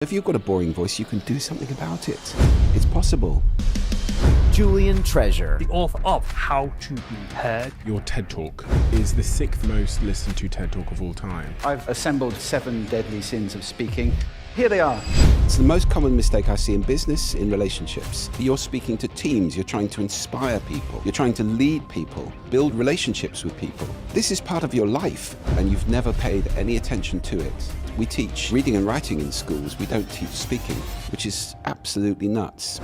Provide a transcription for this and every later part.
If you've got a boring voice, you can do something about it. It's possible. Julian Treasure, the author of How to Be Heard. Your TED Talk is the 6th most listened to TED Talk of all time. I've assembled 7 deadly sins of speaking. Here they are. It's the most common mistake I see in business, in relationships. You're speaking to teams, you're trying to inspire people, you're trying to lead people, build relationships with people. This is part of your life, and you've never paid any attention to it. We teach reading and writing in schools, we don't teach speaking, which is absolutely nuts.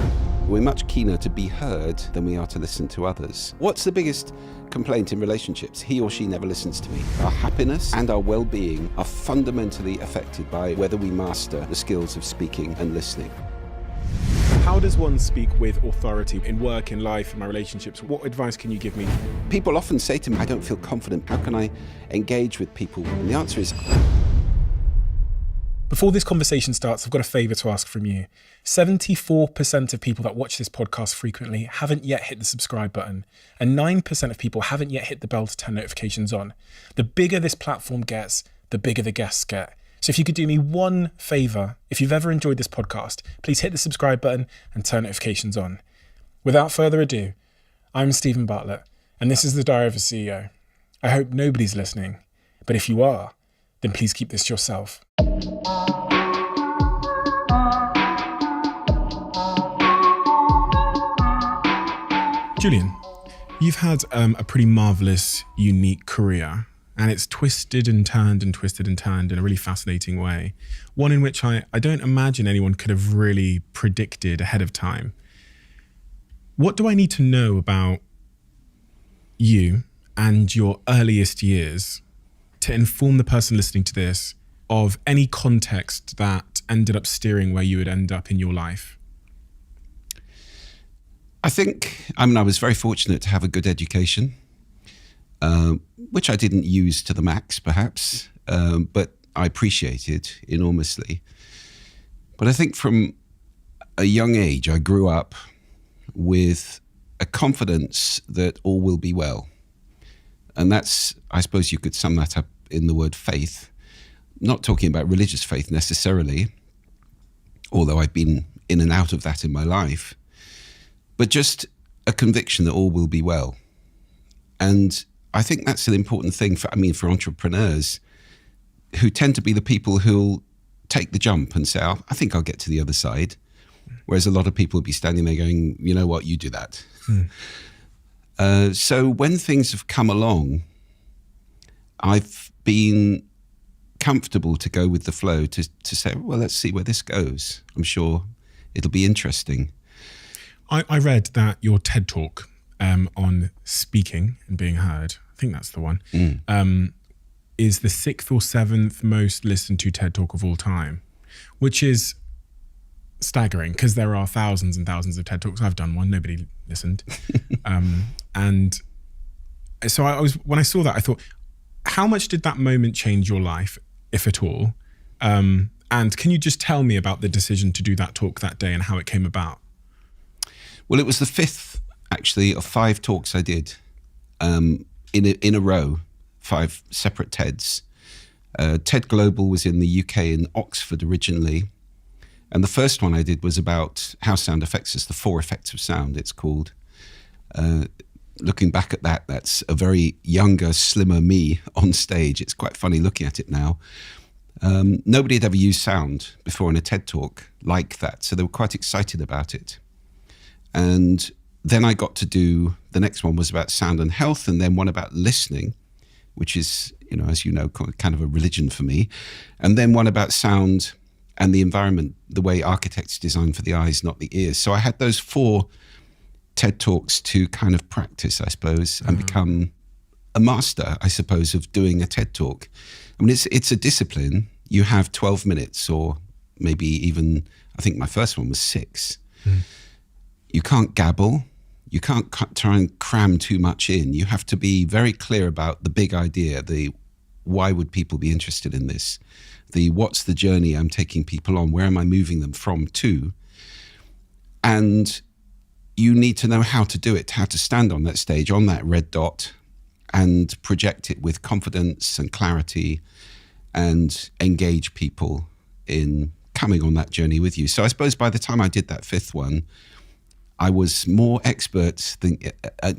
We're much keener to be heard than we are to listen to others. What's the biggest complaint in relationships? He or she never listens to me. Our happiness and our well-being are fundamentally affected by whether we master the skills of speaking and listening. How does one speak with authority in work, in life, in my relationships? What advice can you give me? People often say to me, I don't feel confident. How can I engage with people? And the answer is... Before this conversation starts, I've got a favour to ask from you. 74% of people that watch this podcast frequently haven't yet hit the subscribe button, and 9% of people haven't yet hit the bell to turn notifications on. The bigger this platform gets, the bigger the guests get. So if you could do me one favour, if you've ever enjoyed this podcast, please hit the subscribe button and turn notifications on. Without further ado, I'm Stephen Bartlett, and this is the Diary of a CEO. I hope nobody's listening, but if you are, then please keep this to yourself. Julian, you've had a pretty marvellous, unique career, and it's twisted and turned and twisted and turned in a really fascinating way. One in which I don't imagine anyone could have really predicted ahead of time. What do I need to know about you and your earliest years to inform the person listening to this of any context that ended up steering where you would end up in your life? I was very fortunate to have a good education, which I didn't use to the max, perhaps, but I appreciated enormously. But I think from a young age, I grew up with a confidence that all will be well. And that's, I suppose you could sum that up in the word faith. Not talking about religious faith necessarily, although I've been in and out of that in my life, but just a conviction that all will be well. And I think that's an important thing for entrepreneurs who tend to be the people who'll take the jump and say, oh, I think I'll get to the other side. Whereas a lot of people will be standing there going, you know what, you do that. So when things have come along, I've been comfortable to go with the flow, to say, well, let's see where this goes. I'm sure it'll be interesting. I read that your TED Talk on speaking and being heard, I think that's the one, is the 6th or 7th most listened to TED Talk of all time, which is staggering because there are thousands and thousands of TED Talks. I've done one, nobody listened. And so when I saw that, I thought, how much did that moment change your life, if at all? And can you just tell me about the decision to do that talk that day and how it came about? Well, it was the 5th, actually, of 5 talks I did in a row, 5 separate TEDs. TED Global was in the UK, in Oxford originally. And the first one I did was about how sound affects us, the 4 effects of sound, it's called. Looking back at that, that's a very younger, slimmer me on stage. It's quite funny looking at it now. Nobody had ever used sound before in a TED Talk like that, so they were quite excited about it. And then I got to do, the next one was about sound and health, and then one about listening, which is, as you know, kind of a religion for me. And then one about sound and the environment, the way architects design for the eyes, not the ears. So I had those 4 TED Talks to kind of practice, I suppose, and become a master, I suppose, of doing a TED Talk. I mean, it's a discipline. You have 12 minutes or maybe even, I think my first one was 6. You can't gabble. You can't try and cram too much in. You have to be very clear about the big idea, the why would people be interested in this? The what's the journey I'm taking people on? Where am I moving them from to? And you need to know how to do it, how to stand on that stage, on that red dot, and project it with confidence and clarity and engage people in coming on that journey with you. So I suppose by the time I did that 5th one, I was more expert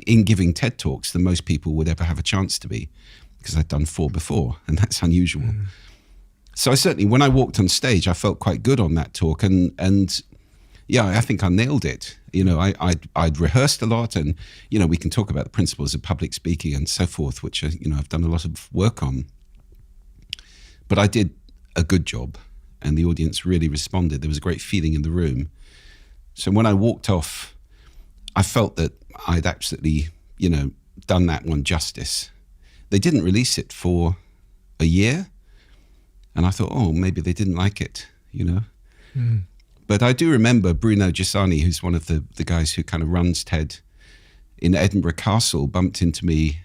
in giving TED Talks than most people would ever have a chance to be, because I'd done 4 before, and that's unusual. So I certainly, when I walked on stage, I felt quite good on that talk, and yeah, I think I nailed it. You know, I'd rehearsed a lot, and, you know, we can talk about the principles of public speaking and so forth, which, you know, I've done a lot of work on. But I did a good job, and the audience really responded. There was a great feeling in the room. So when I walked off, I felt that I'd absolutely, you know, done that one justice. They didn't release it for a year, and I thought, oh, maybe they didn't like it, you know. But I do remember Bruno Giussani, who's one of the guys who kind of runs TED in Edinburgh Castle, bumped into me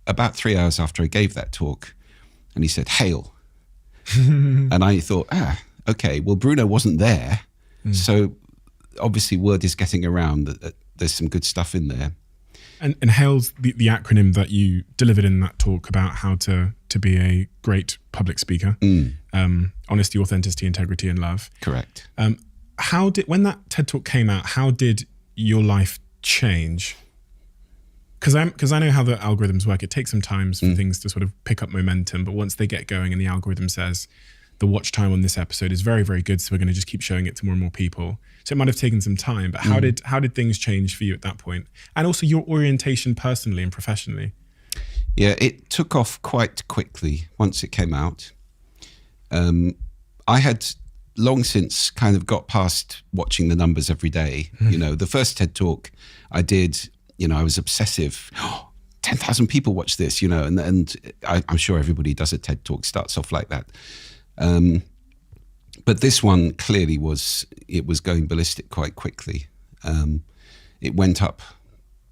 about 3 hours after I gave that talk, and he said, "Hail." And I thought, okay, well, Bruno wasn't there, so obviously word is getting around that there's some good stuff in there. And HAIL's the acronym that you delivered in that talk about how to be a great public speaker. Honesty, authenticity, integrity, and love. Correct. When that TED Talk came out, how did your life change? Because I know how the algorithms work. It takes some time for things to sort of pick up momentum, but once they get going and the algorithm says the watch time on this episode is very, very good, so we're going to just keep showing it to more and more people. So it might have taken some time, but how did things change for you at that point? And also your orientation personally and professionally? Yeah, it took off quite quickly once it came out. I had long since kind of got past watching the numbers every day. You know, the first TED Talk I did, you know, I was obsessive. 10,000 people watch this, you know, and I'm sure everybody does a TED Talk, starts off like that. But this one clearly was going ballistic quite quickly. It went up,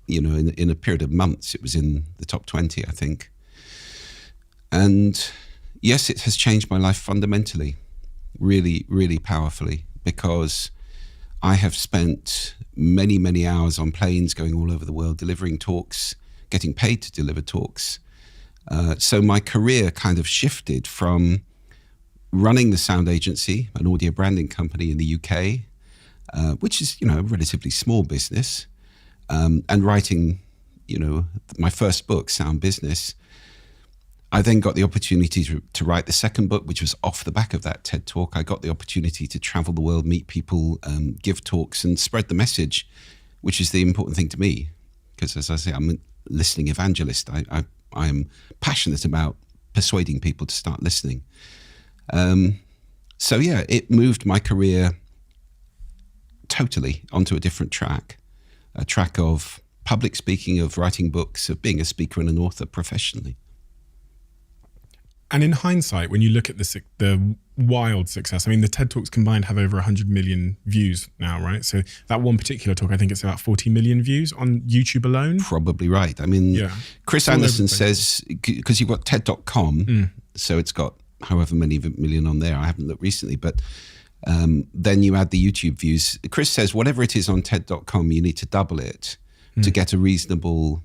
you know, in a period of months. It was in the top 20, I think. And yes, it has changed my life fundamentally, really, really powerfully, because I have spent many, many hours on planes going all over the world, delivering talks, getting paid to deliver talks. So my career kind of shifted from running the sound agency, an audio branding company in the UK, which is, you know, a relatively small business, and writing, you know, my first book, Sound Business. I then got the opportunity to write the second book, which was off the back of that TED Talk. I got the opportunity to travel the world, meet people, give talks, and spread the message, which is the important thing to me. Because as I say, I'm a listening evangelist. I am passionate about persuading people to start listening. So yeah, it moved my career totally onto a different track, a track of public speaking, of writing books, of being a speaker and an author professionally. And in hindsight, when you look at the wild success, I mean, the TED Talks combined have over 100 million views now, right? So that one particular talk, I think it's about 40 million views on YouTube alone. Probably right. I mean, Chris Anderson says, because you've got TED.com, so it's got however many million on there. I haven't looked recently, but then you add the YouTube views. Chris says, whatever it is on TED.com, you need to double it to get a reasonable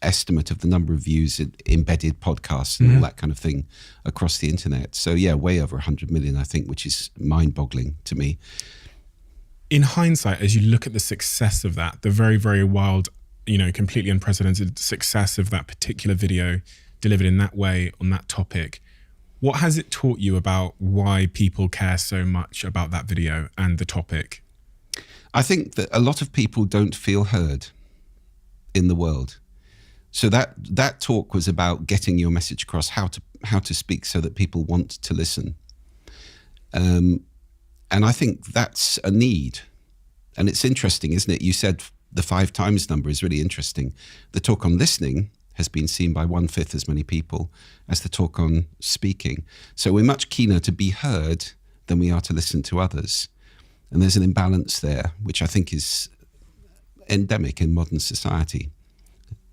estimate of the number of views in embedded podcasts and all that kind of thing across the internet. So yeah, way over 100 million, I think, which is mind-boggling to me. In hindsight, as you look at the success of that, the very, very wild, you know, completely unprecedented success of that particular video delivered in that way on that topic, what has it taught you about why people care so much about that video and the topic? I think that a lot of people don't feel heard in the world. So that talk was about getting your message across, how to speak so that people want to listen. And I think that's a need. And it's interesting, isn't it? You said the 5 times number is really interesting. The talk on listening has been seen by 1/5 as many people as the talk on speaking. So we're much keener to be heard than we are to listen to others. And there's an imbalance there, which I think is endemic in modern society.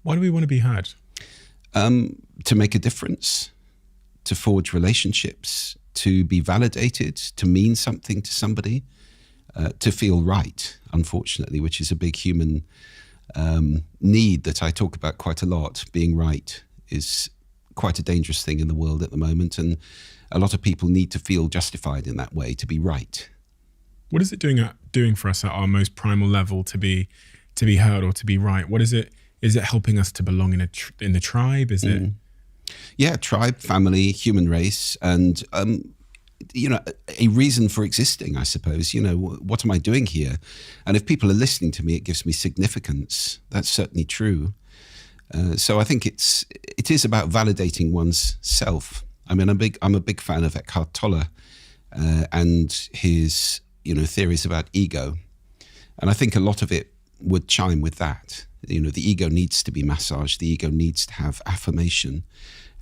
Why do we want to be heard? To make a difference, to forge relationships, to be validated, to mean something to somebody, to feel right, unfortunately, which is a big human need that I talk about quite a lot. Being right is quite a dangerous thing in the world at the moment. And a lot of people need to feel justified in that way to be right. What is it doing for us at our most primal level to be heard or to be right? What is it? Is it helping us to belong in the tribe? Is it? Yeah, tribe, family, human race, and a reason for existing, I suppose. What am I doing here? And if people are listening to me, it gives me significance. That's certainly true. So I think it is about validating one's self. I mean, I'm a big fan of Eckhart Tolle and his theories about ego, and I think a lot of it would chime with that. The ego needs to be massaged. The ego needs to have affirmation,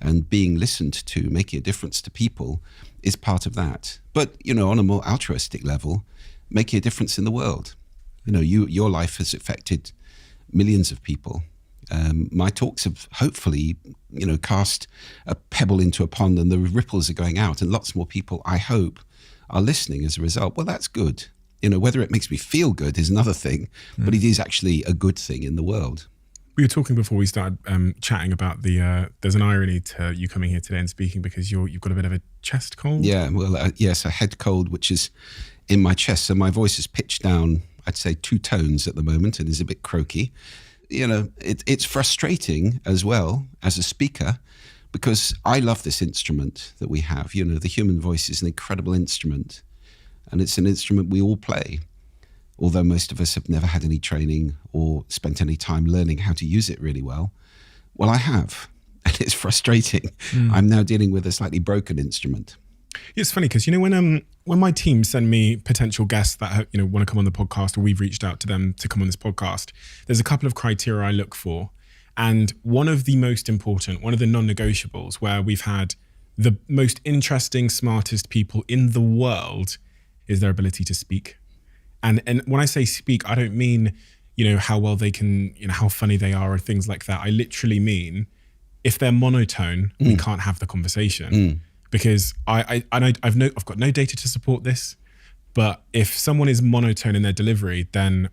and being listened to, making a difference to people, is part of that. But on a more altruistic level, making a difference in the world. Your life has affected millions of people. My talks have hopefully, cast a pebble into a pond, and the ripples are going out, and lots more people, I hope, are listening as a result. Well, that's good. Whether it makes me feel good is another thing, but it is actually a good thing in the world. We were talking before we started chatting about there's an irony to you coming here today and speaking because you've got a bit of a chest cold. Yeah, well, yes, a head cold, which is in my chest. So my voice is pitched down, I'd say 2 tones at the moment, and is a bit croaky. It's frustrating as well as a speaker, because I love this instrument that we have. The human voice is an incredible instrument, and it's an instrument we all play, although most of us have never had any training or spent any time learning how to use it really well. Well, I have, and it's frustrating. I'm now dealing with a slightly broken instrument. It's funny because when my team send me potential guests that want to come on the podcast, or we've reached out to them to come on this podcast, there's a couple of criteria I look for. And one of the most important, one of the non-negotiables, where we've had the most interesting, smartest people in the world, is their ability to speak. And when I say speak, I don't mean, how well they can, how funny they are or things like that. I literally mean if they're monotone, we can't have the conversation. Because I've got no data to support this, but if someone is monotone in their delivery, then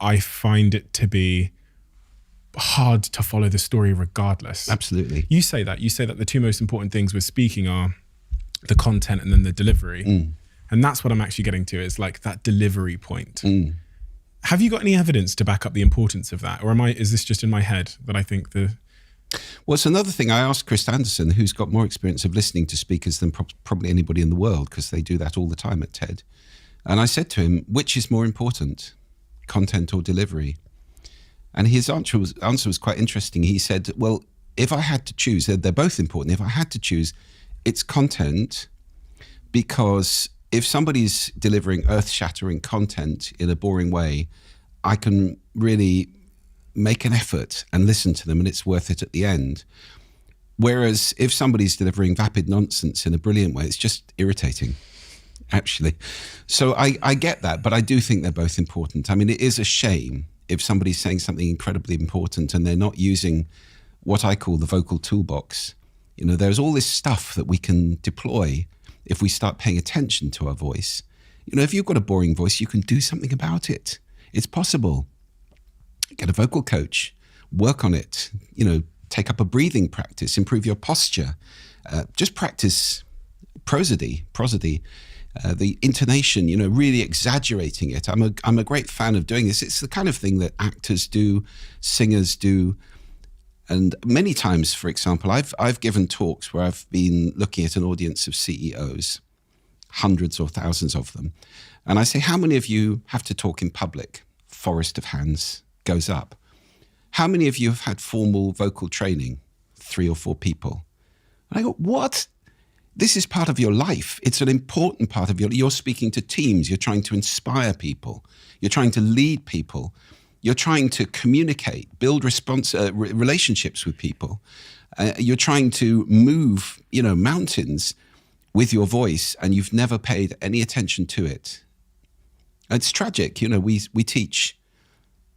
I find it to be hard to follow the story regardless. Absolutely. You say that the 2 most important things with speaking are the content and then the delivery. And that's what I'm actually getting to, is like that delivery point. Have you got any evidence to back up the importance of that? Or is this just in my head that I think Well, it's another thing. I asked Chris Anderson, who's got more experience of listening to speakers than probably anybody in the world, because they do that all the time at TED. And I said to him, which is more important, content or delivery? And his answer was quite interesting. He said, well, if I had to choose, they're both important. If I had to choose, it's content, because if somebody's delivering earth-shattering content in a boring way, I can really make an effort and listen to them, and it's worth it at the end. Whereas if somebody's delivering vapid nonsense in a brilliant way, it's just irritating, actually. So I get that, but I do think they're both important. I mean, it is a shame if somebody's saying something incredibly important and they're not using what I call the vocal toolbox. There's all this stuff that we can deploy if we start paying attention to our voice. If you've got a boring voice, you can do something about it. It's possible. Get a vocal coach, work on it, take up a breathing practice, improve your posture, just practice prosody, the intonation, really exaggerating it. I'm a great fan of doing this. It's the kind of thing that actors do, singers do. And many times, for example, I've given talks where I've been looking at an audience of CEOs, hundreds or thousands of them. And I say, how many of you have to talk in public? Forest of hands goes up. How many of you have had formal vocal training? 3 or 4 people. And I go, what? This is part of your life. It's an important part of you're speaking to teams. You're trying to inspire people. You're trying to lead people. You're trying to communicate, build relationships with people. You're trying to move, mountains with your voice, and you've never paid any attention to it. It's tragic. We teach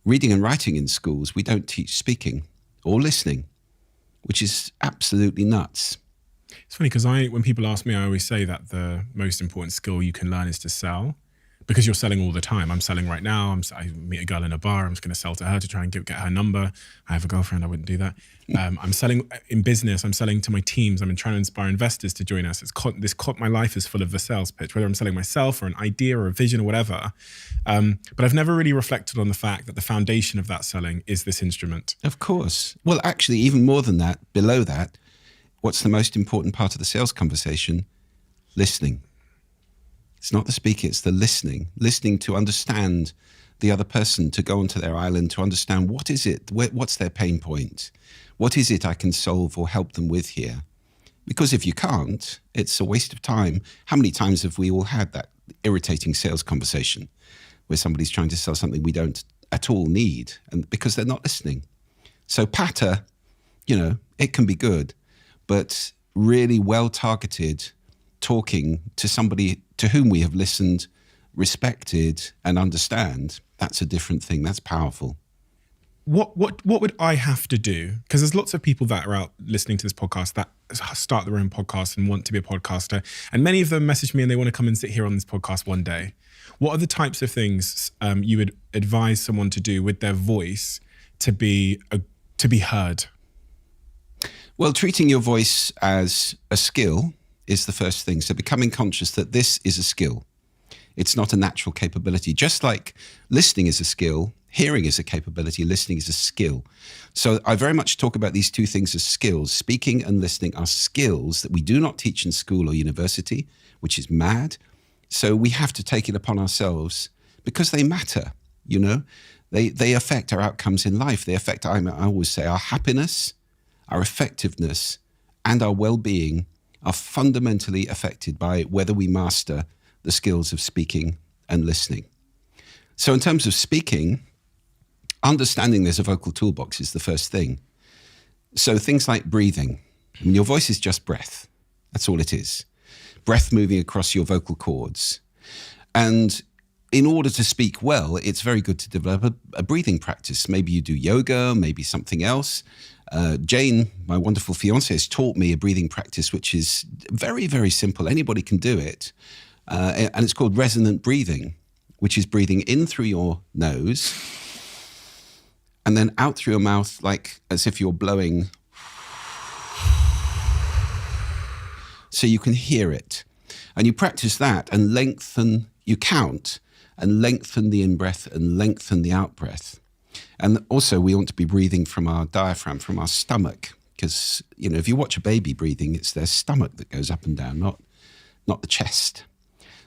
reading and writing in schools. We don't teach speaking or listening, which is absolutely nuts. It's funny because when people ask me, I always say that the most important skill you can learn is to sell. because you're selling all the time. I'm selling right now. I meet a girl in a bar. I'm just going to sell to her to try and get her number. I have a girlfriend. I wouldn't do that. I'm selling in business. I'm selling to my teams. I'm trying to inspire investors to join us. My life is full of the sales pitch, whether I'm selling myself or an idea or a vision or whatever. But I've never really reflected on the fact that the foundation of that selling is this instrument. Of course. Well, actually, even more than that, below that, what's the most important part of the sales conversation? Listening. It's not the speaking, it's the listening. Listening to understand the other person, to go onto their island, to understand what is it, what's their pain point? What is it I can solve or help them with here? Because if you can't, it's a waste of time. How many times have we all had that irritating sales conversation where somebody's trying to sell something we don't at all need, and because they're not listening? So patter, it can be good, but really well-targeted talking to somebody to whom we have listened, respected, and understand, that's a different thing. That's powerful. What would I have to do? Because there's lots of people that are out listening to this podcast that start their own podcast and want to be a podcaster. And many of them message me and they want to come and sit here on this podcast one day. What are the types of things you would advise someone to do with their voice to be heard? Well, treating your voice as a skill is the first thing. So becoming conscious that this is a skill. It's not a natural capability. Just like listening is a skill, hearing is a capability, listening is a skill. So I very much talk about these two things as skills. Speaking and listening are skills that we do not teach in school or university, which is mad. So we have to take it upon ourselves because they matter, They affect our outcomes in life. They affect, I always say, our happiness, our effectiveness, and our well-being are fundamentally affected by whether we master the skills of speaking and listening. So in terms of speaking, understanding there's a vocal toolbox is the first thing. So things like breathing. Your voice is just breath. That's all it is. Breath moving across your vocal cords. And in order to speak well, it's very good to develop a breathing practice. Maybe you do yoga, maybe something else. Jane, my wonderful fiancée, has taught me a breathing practice which is very, very simple. Anybody can do it. And it's called resonant breathing, which is breathing in through your nose and then out through your mouth, like as if you're blowing. So you can hear it. And you practice that and you count and lengthen the in-breath and lengthen the out-breath. And also we want to be breathing from our diaphragm, from our stomach, because, if you watch a baby breathing, it's their stomach that goes up and down, not the chest.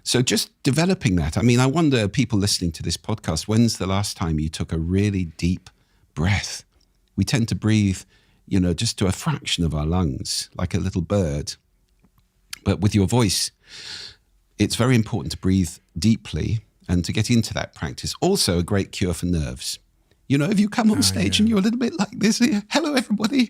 So just developing that. I mean, I wonder, people listening to this podcast, when's the last time you took a really deep breath? We tend to breathe, just to a fraction of our lungs, like a little bird. But with your voice, it's very important to breathe deeply and to get into that practice. Also a great cure for nerves. If you come on stage and you're a little bit like this, hello everybody,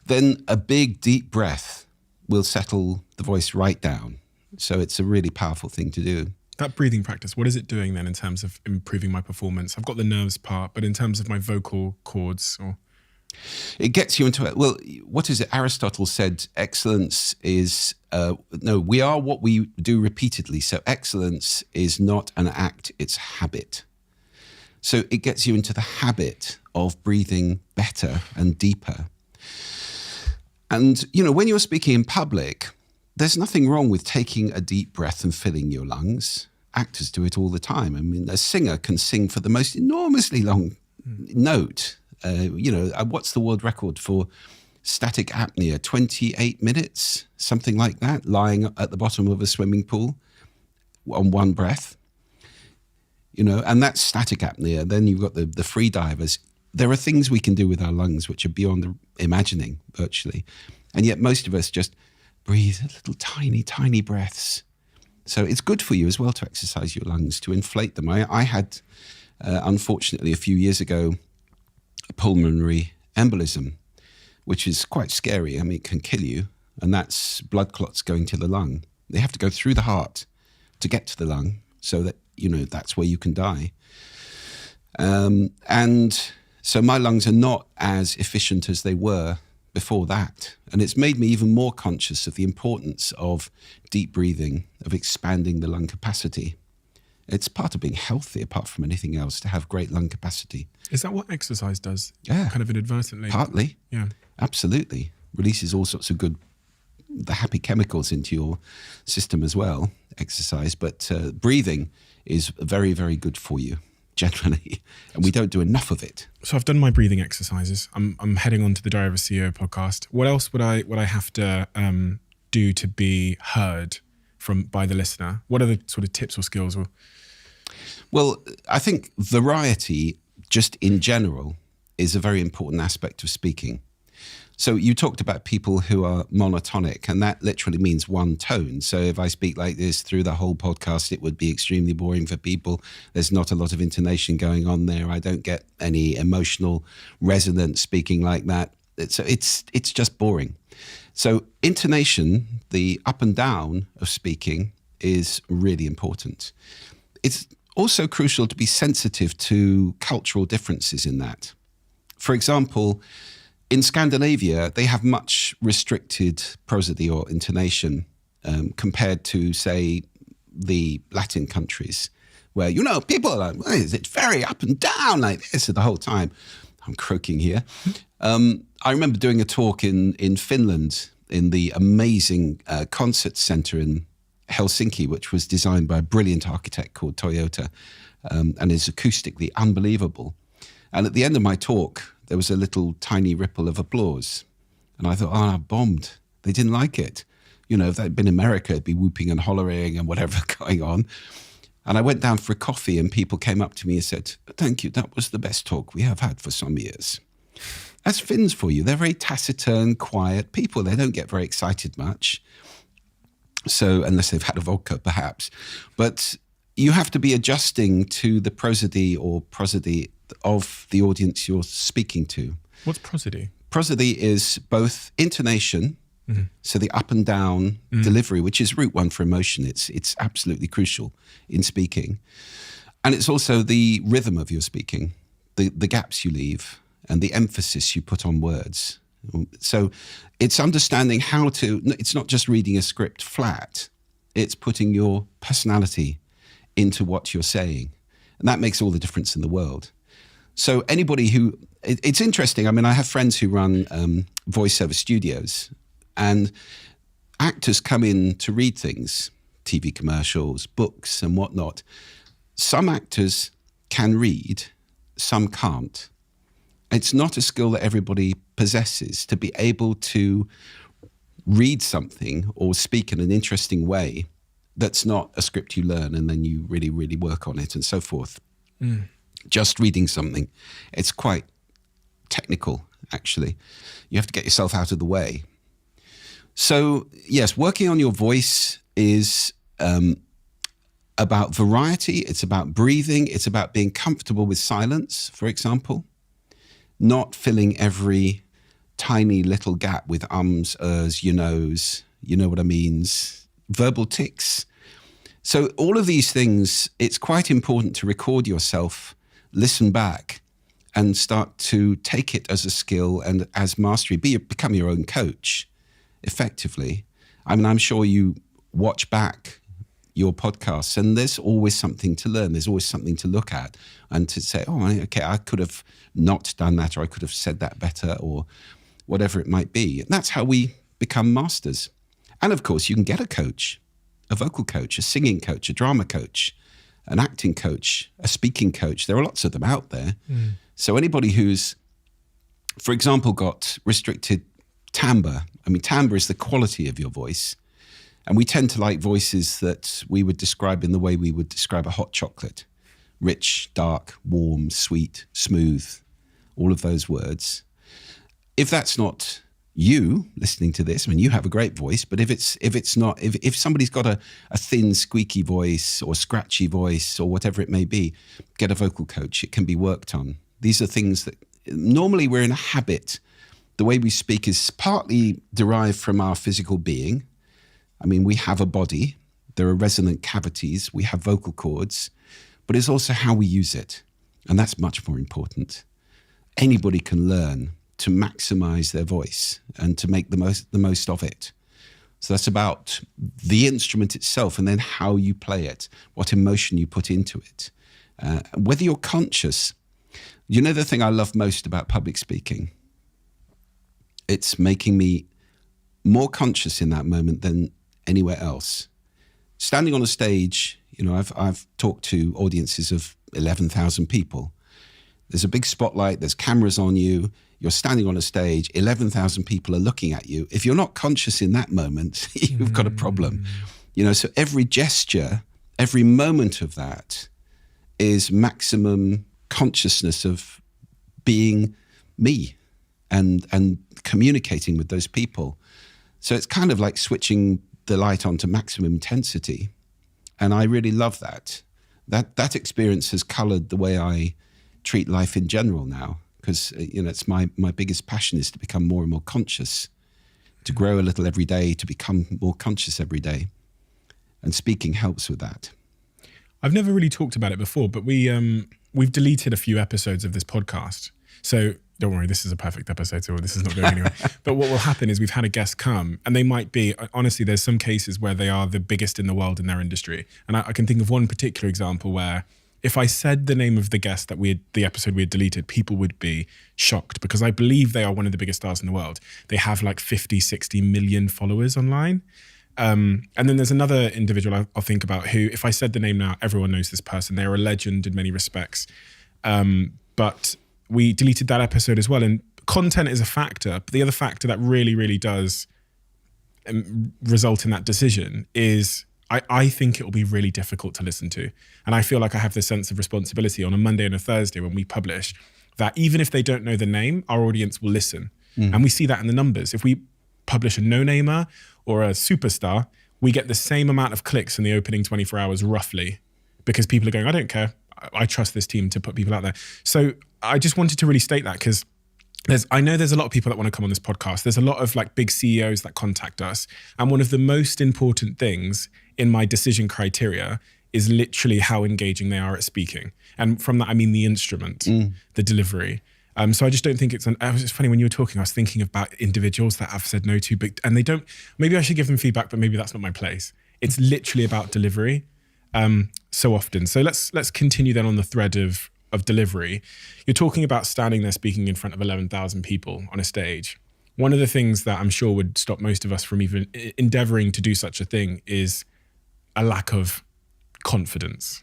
then a big deep breath will settle the voice right down. So it's a really powerful thing to do. That breathing practice, what is it doing then in terms of improving my performance? I've got the nerves part, but in terms of my vocal cords or... It gets you into it. Well, what is it? Aristotle said excellence is, we are what we do repeatedly. So excellence is not an act, it's habit. So it gets you into the habit of breathing better and deeper. And, when you're speaking in public, there's nothing wrong with taking a deep breath and filling your lungs. Actors do it all the time. I mean, a singer can sing for the most enormously long note. What's the world record for static apnea? 28 minutes, something like that, lying at the bottom of a swimming pool on one breath. And that's static apnea. Then you've got the free divers. There are things we can do with our lungs which are beyond imagining, virtually. And yet most of us just breathe little tiny, tiny breaths. So it's good for you as well to exercise your lungs, to inflate them. I had, unfortunately, a few years ago, a pulmonary embolism, which is quite scary. I mean, it can kill you. And that's blood clots going to the lung. They have to go through the heart to get to the lung so that, that's where you can die. And so my lungs are not as efficient as they were before that. And it's made me even more conscious of the importance of deep breathing, of expanding the lung capacity. It's part of being healthy, apart from anything else, to have great lung capacity. Is that what exercise does? Yeah. Kind of inadvertently? Partly. Yeah. Absolutely. Releases all sorts of the happy chemicals into your system as well, exercise. But breathing is very, very good for you, generally. And we don't do enough of it. So I've done my breathing exercises. I'm heading on to the Diary of a CEO podcast. What else would I have to do to be heard by the listener? What are the sort of tips or skills? Well, I think variety, just in general, is a very important aspect of speaking. So you talked about people who are monotonic, and that literally means one tone. So if I speak like this through the whole podcast, it would be extremely boring for people. There's not a lot of intonation going on there. I don't get any emotional resonance speaking like that. It's just boring. So intonation, the up and down of speaking, is really important. It's also crucial to be sensitive to cultural differences in that. For example, in Scandinavia, they have much restricted prosody or intonation compared to, say, the Latin countries, where, people are like, it's very up and down like this the whole time. I'm croaking here. I remember doing a talk in Finland in the amazing concert center in Helsinki, which was designed by a brilliant architect called Toyota, and is acoustically unbelievable. And at the end of my talk, there was a little tiny ripple of applause. And I thought, I bombed. They didn't like it. If they'd been in America, it'd be whooping and hollering and whatever going on. And I went down for a coffee and people came up to me and said, thank you, that was the best talk we have had for some years. That's Finns for you. They're very taciturn, quiet people. They don't get very excited much. So, unless they've had a vodka, perhaps. But you have to be adjusting to the prosody of the audience you're speaking to. What's prosody? Prosody is both intonation, so the up and down delivery, which is route one for emotion. It's absolutely crucial in speaking. And it's also the rhythm of your speaking, the gaps you leave, and the emphasis you put on words. So it's understanding it's not just reading a script flat, it's putting your personality into what you're saying. And that makes all the difference in the world. So anybody it's interesting. I mean, I have friends who run voiceover studios, and actors come in to read things, TV commercials, books and whatnot. Some actors can read, some can't. It's not a skill that everybody possesses, to be able to read something or speak in an interesting way that's not a script you learn and then you really, really work on it and so forth. Just reading something, it's quite technical, actually. You have to get yourself out of the way. So, yes, working on your voice is about variety. It's about breathing. It's about being comfortable with silence, for example. Not filling every tiny little gap with ums, you know what I means, verbal tics. So all of these things, it's quite important to record yourself, listen back, and start to take it as a skill and as mastery. Become your own coach, effectively. I mean, I'm sure you watch back your podcasts and there's always something to learn. There's always something to look at and to say, okay, I could have not done that, or I could have said that better, or whatever it might be. And that's how we become masters. And of course, you can get a coach, a vocal coach, a singing coach, a drama coach, an acting coach, a speaking coach. There are lots of them out there. So anybody who's, for example, got restricted timbre. I mean, timbre is the quality of your voice. And we tend to like voices that we would describe in the way we would describe a hot chocolate. Rich, dark, warm, sweet, smooth, all of those words. If that's not you listening to this, I mean, you have a great voice, but if somebody's got a thin, squeaky voice or scratchy voice or whatever it may be, get a vocal coach. It can be worked on. These are things that normally we're in a habit. The way we speak is partly derived from our physical being. I mean, we have a body, there are resonant cavities, we have vocal cords, but it's also how we use it. And that's much more important. Anybody can learn to maximize their voice and to make the most of it. So that's about the instrument itself and then how you play it, what emotion you put into it, whether you're conscious. You know the thing I love most about public speaking? It's making me more conscious in that moment than anywhere else. Standing on a stage, you know, I've talked to audiences of 11,000 people. There's a big spotlight, there's cameras on you, you're standing on a stage, 11,000 people are looking at you. If you're not conscious in that moment, you've got a problem. You know, so every gesture, every moment of that is maximum consciousness of being me and communicating with those people. So it's kind of like switching the light on to maximum intensity. And I really love that. That experience has colored the way I treat life in general now, because you know it's my biggest passion is to become more and more conscious, to grow a little every day, to become more conscious every day, and speaking helps with that. I've never really talked about it before, but we've deleted a few episodes of this podcast, so don't worry, this is a perfect episode, so this is not going anywhere. But what will happen is we've had a guest come, and they might be, honestly, there's some cases where they are the biggest in the world in their industry, and I can think of one particular example where if I said the name of the guest that the episode we had deleted, people would be shocked because I believe they are one of the biggest stars in the world. They have like 50, 60 million followers online. And then there's another individual I'll think about who, if I said the name now, everyone knows this person. They're a legend in many respects. But we deleted that episode as well. And content is a factor, but the other factor that really, really does result in that decision is I think it will be really difficult to listen to. And I feel like I have this sense of responsibility on a Monday and a Thursday when we publish that even if they don't know the name, our audience will listen. And we see that in the numbers. If we publish a no-namer or a superstar, we get the same amount of clicks in the opening 24 hours roughly because people are going, I don't care. I trust this team to put people out there. So I just wanted to really state that because I know there's a lot of people that want to come on this podcast. There's a lot of like big CEOs that contact us. And one of the most important things in my decision criteria is literally how engaging they are at speaking. And from that, I mean the instrument, the delivery. So I just don't think it's funny when you were talking, I was thinking about individuals that I've said no to, and they don't, maybe I should give them feedback, but maybe that's not my place. It's literally about delivery so often. So let's continue then on the thread of delivery. You're talking about standing there speaking in front of 11,000 people on a stage. One of the things that I'm sure would stop most of us from even endeavoring to do such a thing is a lack of confidence.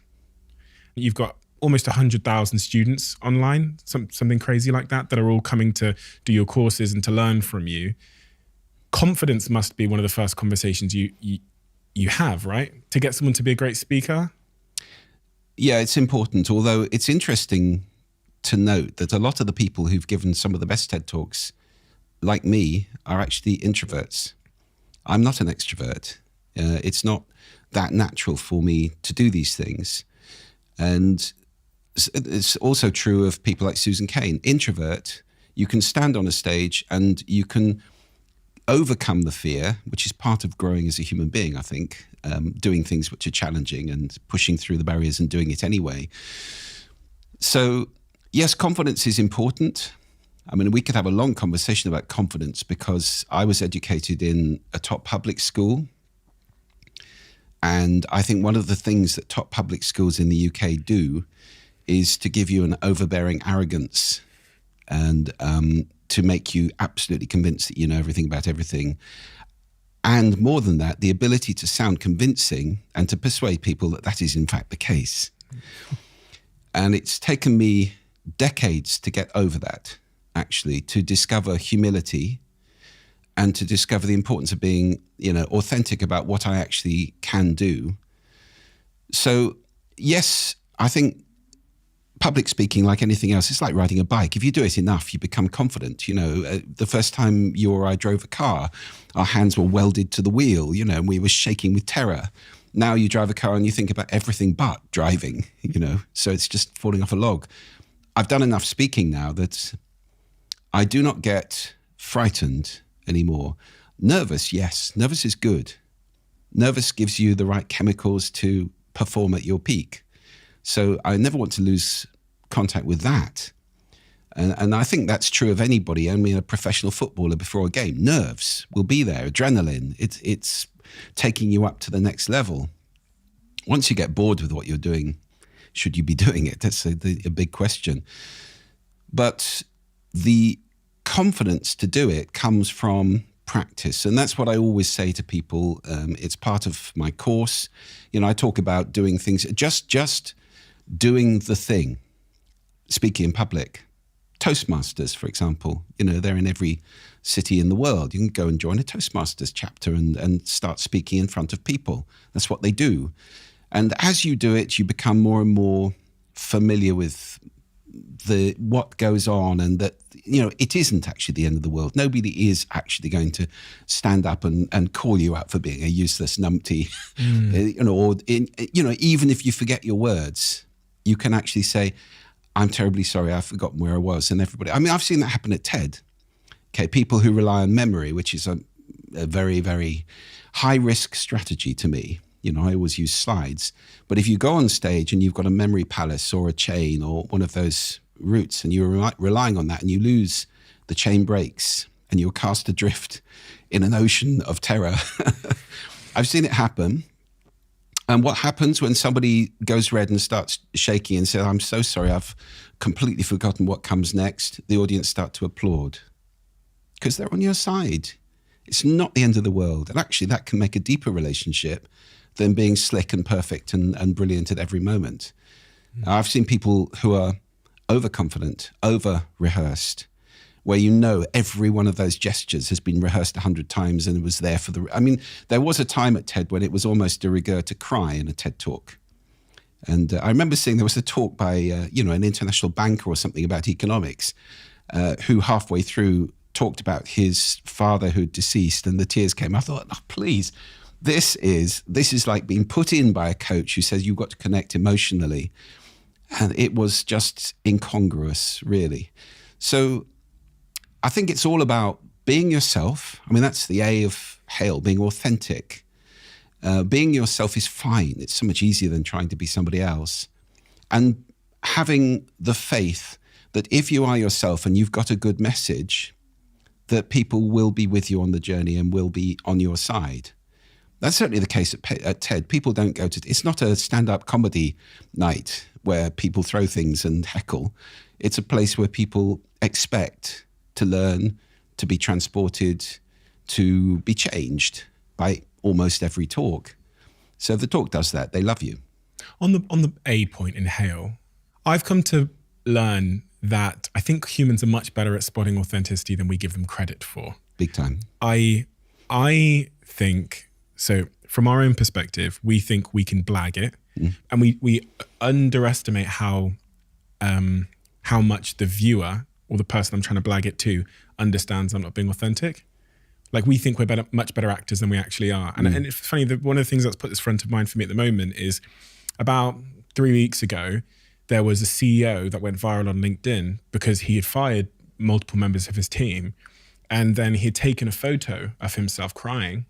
You've got almost 100,000 students online, something crazy like that are all coming to do your courses and to learn from you. Confidence must be one of the first conversations you have, right? To get someone to be a great speaker. Yeah, it's important. Although it's interesting to note that a lot of the people who've given some of the best TED Talks, like me, are actually introverts. I'm not an extrovert. It's not that natural for me to do these things. And it's also true of people like Susan Cain. Introvert, you can stand on a stage and you can overcome the fear, which is part of growing as a human being, I think, doing things which are challenging and pushing through the barriers and doing it anyway. So yes, confidence is important. I mean, we could have a long conversation about confidence because I was educated in a top public school. And I think one of the things that top public schools in the UK do is to give you an overbearing arrogance and to make you absolutely convinced that you know everything about everything. And more than that, the ability to sound convincing and to persuade people that that is in fact the case. And it's taken me decades to get over that, actually, to discover humility and to discover the importance of being, authentic about what I actually can do. So yes, I think public speaking, like anything else, it's like riding a bike. If you do it enough, you become confident. The first time you or I drove a car, our hands were welded to the wheel, and we were shaking with terror. Now you drive a car and you think about everything but driving, so it's just falling off a log. I've done enough speaking now that I do not get frightened anymore. Nervous, yes. Nervous is good. Nervous gives you the right chemicals to perform at your peak. So I never want to lose contact with that. And I think that's true of anybody. I mean, a professional footballer before a game, nerves will be there, adrenaline. It's taking you up to the next level. Once you get bored with what you're doing, should you be doing it? That's a big question. But the confidence to do it comes from practice. And that's what I always say to people. It's part of my course. I talk about doing things, just doing the thing, speaking in public. Toastmasters, for example, they're in every city in the world. You can go and join a Toastmasters chapter and start speaking in front of people. That's what they do. And as you do it, you become more and more familiar with what goes on, and that, it isn't actually the end of the world. Nobody is actually going to stand up and call you out for being a useless numpty, even if you forget your words, you can actually say, I'm terribly sorry, I've forgotten where I was. And everybody, I've seen that happen at TED. Okay, people who rely on memory, which is a very, very high risk strategy to me. I always use slides. But if you go on stage and you've got a memory palace or a chain or one of those routes, and you're relying on that, and you lose, the chain breaks and you're cast adrift in an ocean of terror. I've seen it happen. And what happens when somebody goes red and starts shaking and says, I'm so sorry, I've completely forgotten what comes next? The audience start to applaud because they're on your side. It's not the end of the world. And actually that can make a deeper relationship than being slick and perfect and brilliant at every moment. I've seen people who are overconfident, over-rehearsed, where every one of those gestures has been rehearsed 100 times and it was there for there was a time at TED when it was almost de rigueur to cry in a TED talk. And I remember seeing there was a talk by, an international banker or something about economics, who halfway through talked about his father who'd deceased, and the tears came. I thought, please, this is like being put in by a coach who says you've got to connect emotionally. And it was just incongruous, really. So I think it's all about being yourself. That's the A of HAIL, being authentic. Being yourself is fine. It's so much easier than trying to be somebody else. And having the faith that if you are yourself and you've got a good message, that people will be with you on the journey and will be on your side. That's certainly the case at TED. People don't go to... It's not a stand-up comedy night where people throw things and heckle. It's a place where people expect to learn, to be transported, to be changed by almost every talk. So the talk does that. They love you. On the A point in HAIL, I've come to learn that I think humans are much better at spotting authenticity than we give them credit for. Big time. I think, so from our own perspective, we think we can blag it, and we underestimate how much the viewer or the person I'm trying to blag it to understands I'm not being authentic. Like, we think we're much better actors than we actually are. And it's funny that one of the things that's put this front of mind for me at the moment is about 3 weeks ago, there was a CEO that went viral on LinkedIn because he had fired multiple members of his team. And then he had taken a photo of himself crying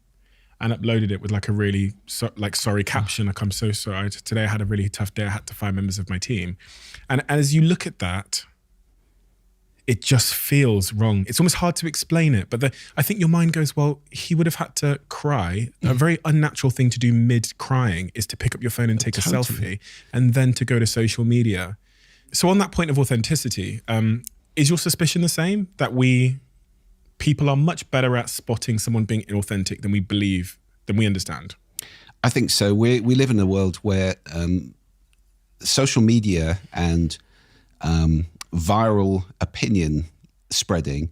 and uploaded it with like a really sorry caption. Like, I'm so sorry. Today I had a really tough day. I had to fire members of my team. And as you look at that, it just feels wrong. It's almost hard to explain it. But I think your mind goes, well, he would have had to cry. A very unnatural thing to do mid-crying is to pick up your phone and take a selfie and then to go to social media. So on that point of authenticity, is your suspicion the same? That people are much better at spotting someone being inauthentic than we believe, than we understand? I think so. We live in a world where social media and viral opinion spreading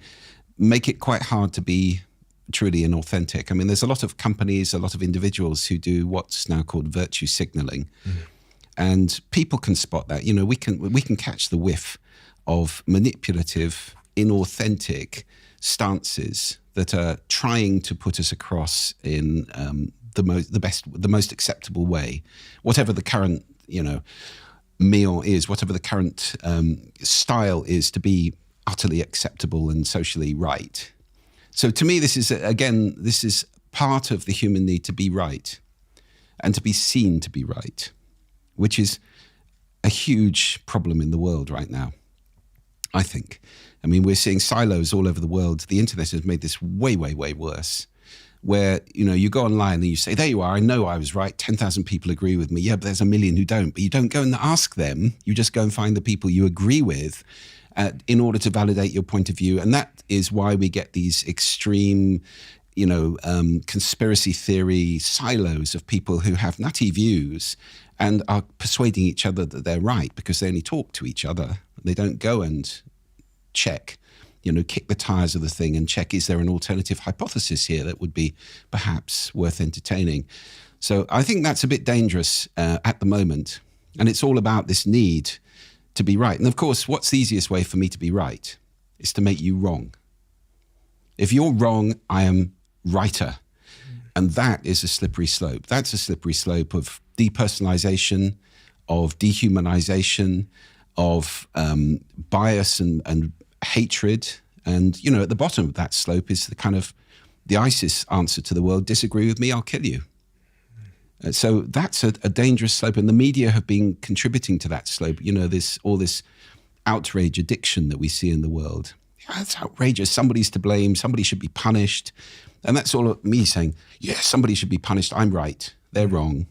make it quite hard to be truly inauthentic. I mean, there's a lot of companies, a lot of individuals who do what's now called virtue signaling. And people can spot that. We can catch the whiff of manipulative, inauthentic stances that are trying to put us across in the most acceptable way, whatever the current, meal is, whatever the current style is to be utterly acceptable and socially right. So to me, this is part of the human need to be right and to be seen to be right, which is a huge problem in the world right now. I think. I mean, we're seeing silos all over the world. The internet has made this way, way, way worse. Where, you go online and you say, there you are, I know I was right, 10,000 people agree with me. Yeah, but there's a million who don't. But you don't go and ask them. You just go and find the people you agree with in order to validate your point of view. And that is why we get these extreme, conspiracy theory silos of people who have nutty views and are persuading each other that they're right because they only talk to each other. They don't go and check, kick the tires of the thing and check, is there an alternative hypothesis here that would be perhaps worth entertaining? So I think that's a bit dangerous at the moment. And it's all about this need to be right. And of course, what's the easiest way for me to be right? Is to make you wrong. If you're wrong, I am righter. And that is a slippery slope. That's a slippery slope of depersonalization, of dehumanization, of bias and hatred. And, at the bottom of that slope is the ISIS answer to the world: disagree with me, I'll kill you. So that's a dangerous slope. And the media have been contributing to that slope. All this outrage addiction that we see in the world. That's outrageous. Somebody's to blame. Somebody should be punished. And that's all of me saying, yes, somebody should be punished. I'm right. They're wrong.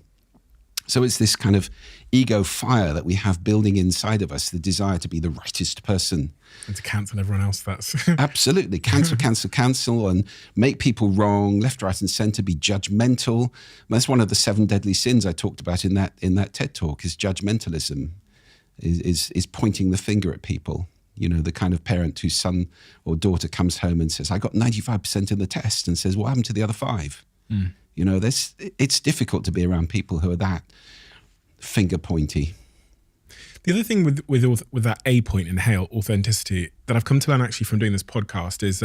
So it's this kind of ego fire that we have building inside of us, the desire to be the rightest person. And to cancel everyone else, that's... Absolutely. Cancel, and make people wrong, left, right, and centre, be judgmental. And that's one of the 7 deadly sins I talked about in that TED Talk, is judgmentalism, is pointing the finger at people. The kind of parent whose son or daughter comes home and says, I got 95% in the test, and says, what happened to the other 5? It's difficult to be around people who are that finger pointy. The other thing with that A point in Hale, authenticity, that I've come to learn actually from doing this podcast is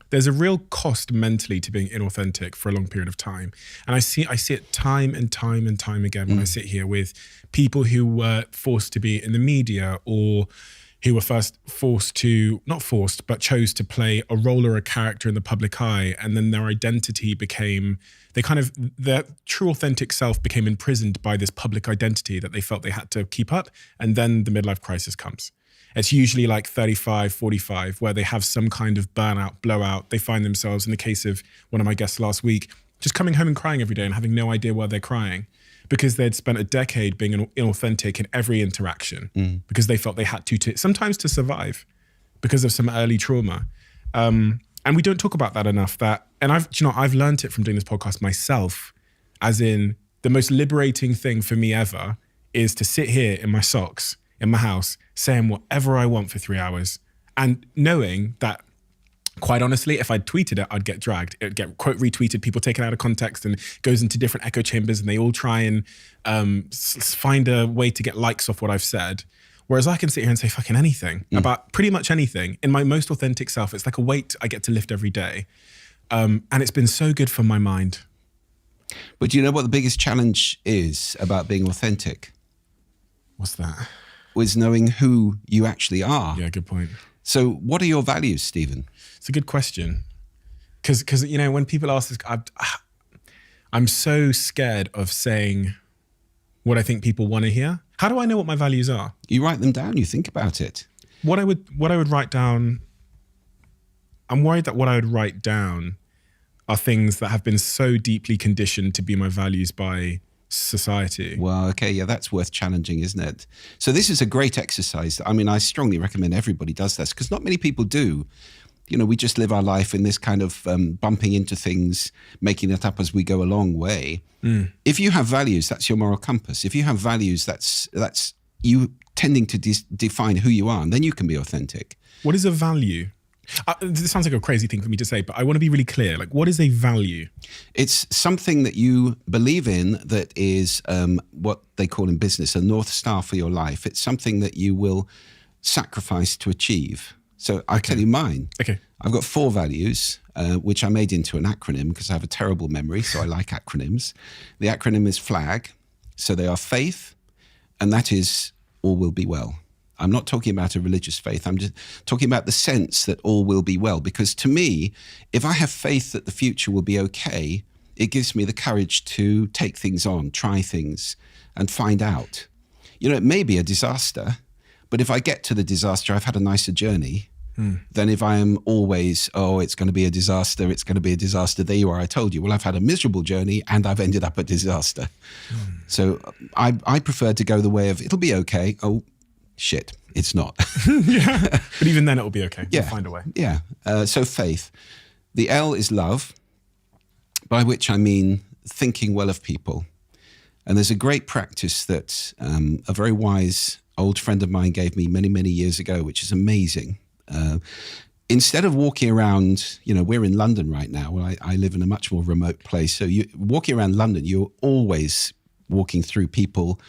there's a real cost mentally to being inauthentic for a long period of time. And I see it time and time and time again when I sit here with people who were forced to be in the media, or who were first chose to play a role or a character in the public eye, and then their identity became, their true authentic self became imprisoned by this public identity that they felt they had to keep up, and then the midlife crisis comes. It's usually like 35, 45, where they have some kind of burnout, blowout. They find themselves, in the case of one of my guests last week, just coming home and crying every day and having no idea why they're crying, because they'd spent a decade being inauthentic in every interaction, because they felt they had to sometimes to survive because of some early trauma. And we don't talk about that enough. And I've learned it from doing this podcast myself, as in the most liberating thing for me ever is to sit here in my socks in my house, saying whatever I want for 3 hours, and knowing that, quite honestly, if I'd tweeted it, I'd get dragged. It'd get quote retweeted, people take it out of context, and goes into different echo chambers, and they all try and find a way to get likes off what I've said. Whereas I can sit here and say fucking anything about pretty much anything in my most authentic self. It's like a weight I get to lift every day. And it's been so good for my mind. But do you know what the biggest challenge is about being authentic? What's that? Was knowing who you actually are. Yeah, good point. So what are your values, Stephen? It's a good question. Because when people ask this, I'm so scared of saying what I think people want to hear. How do I know what my values are? You write them down, you think about it. What I would write down, I'm worried that what I would write down are things that have been so deeply conditioned to be my values by society. Well, okay, yeah, that's worth challenging, isn't it? So this is a great exercise. I mean, I strongly recommend everybody does this, because not many people do. We just live our life in this kind of bumping into things, making it up as we go along way. If you have values, that's your moral compass. If you have values, that's you tending to define who you are, and then you can be authentic. What is a value? This sounds like a crazy thing for me to say, but I want to be really clear. Like, what is a value? It's something that you believe in that is what they call in business a North Star for your life. It's something that you will sacrifice to achieve. So I'll tell you mine. Okay. I've got 4 values, which I made into an acronym because I have a terrible memory, so I like acronyms. The acronym is FLAG. So they are faith, and that is all will be well. I'm not talking about a religious faith. I'm just talking about the sense that all will be well. Because to me, if I have faith that the future will be okay, it gives me the courage to take things on, try things, and find out. It may be a disaster, But if I get to the disaster, I've had a nicer journey. Than if I am always, it's going to be a disaster, it's going to be a disaster. There you are, I told you. Well, I've had a miserable journey and I've ended up a disaster. So I prefer to go the way of, it'll be okay. Oh, shit, it's not. Yeah. But even then it'll be okay. Yeah. We'll find a way. Yeah. So faith. The L is love, by which I mean thinking well of people. And there's a great practice that a very wise old friend of mine gave me many, many years ago, which is amazing. Instead of walking around, we're in London right now. Well, I live in a much more remote place. So you walking around London, you're always walking through people.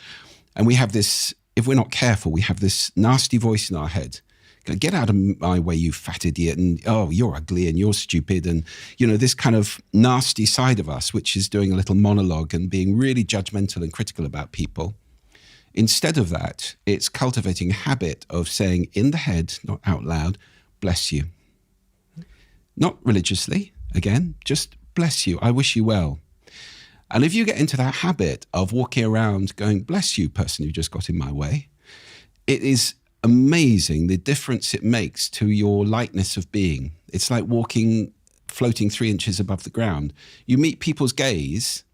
And we have this, if we're not careful, we have this nasty voice in our head. Get out of my way, you fat idiot. And, you're ugly and you're stupid. And, this kind of nasty side of us, which is doing a little monologue and being really judgmental and critical about people. Instead of that, it's cultivating a habit of saying in the head, not out loud, bless you. Not religiously, again, just bless you. I wish you well. And if you get into that habit of walking around going, bless you, person who just got in my way, it is amazing the difference it makes to your lightness of being. It's like floating 3 inches above the ground. You meet people's gaze,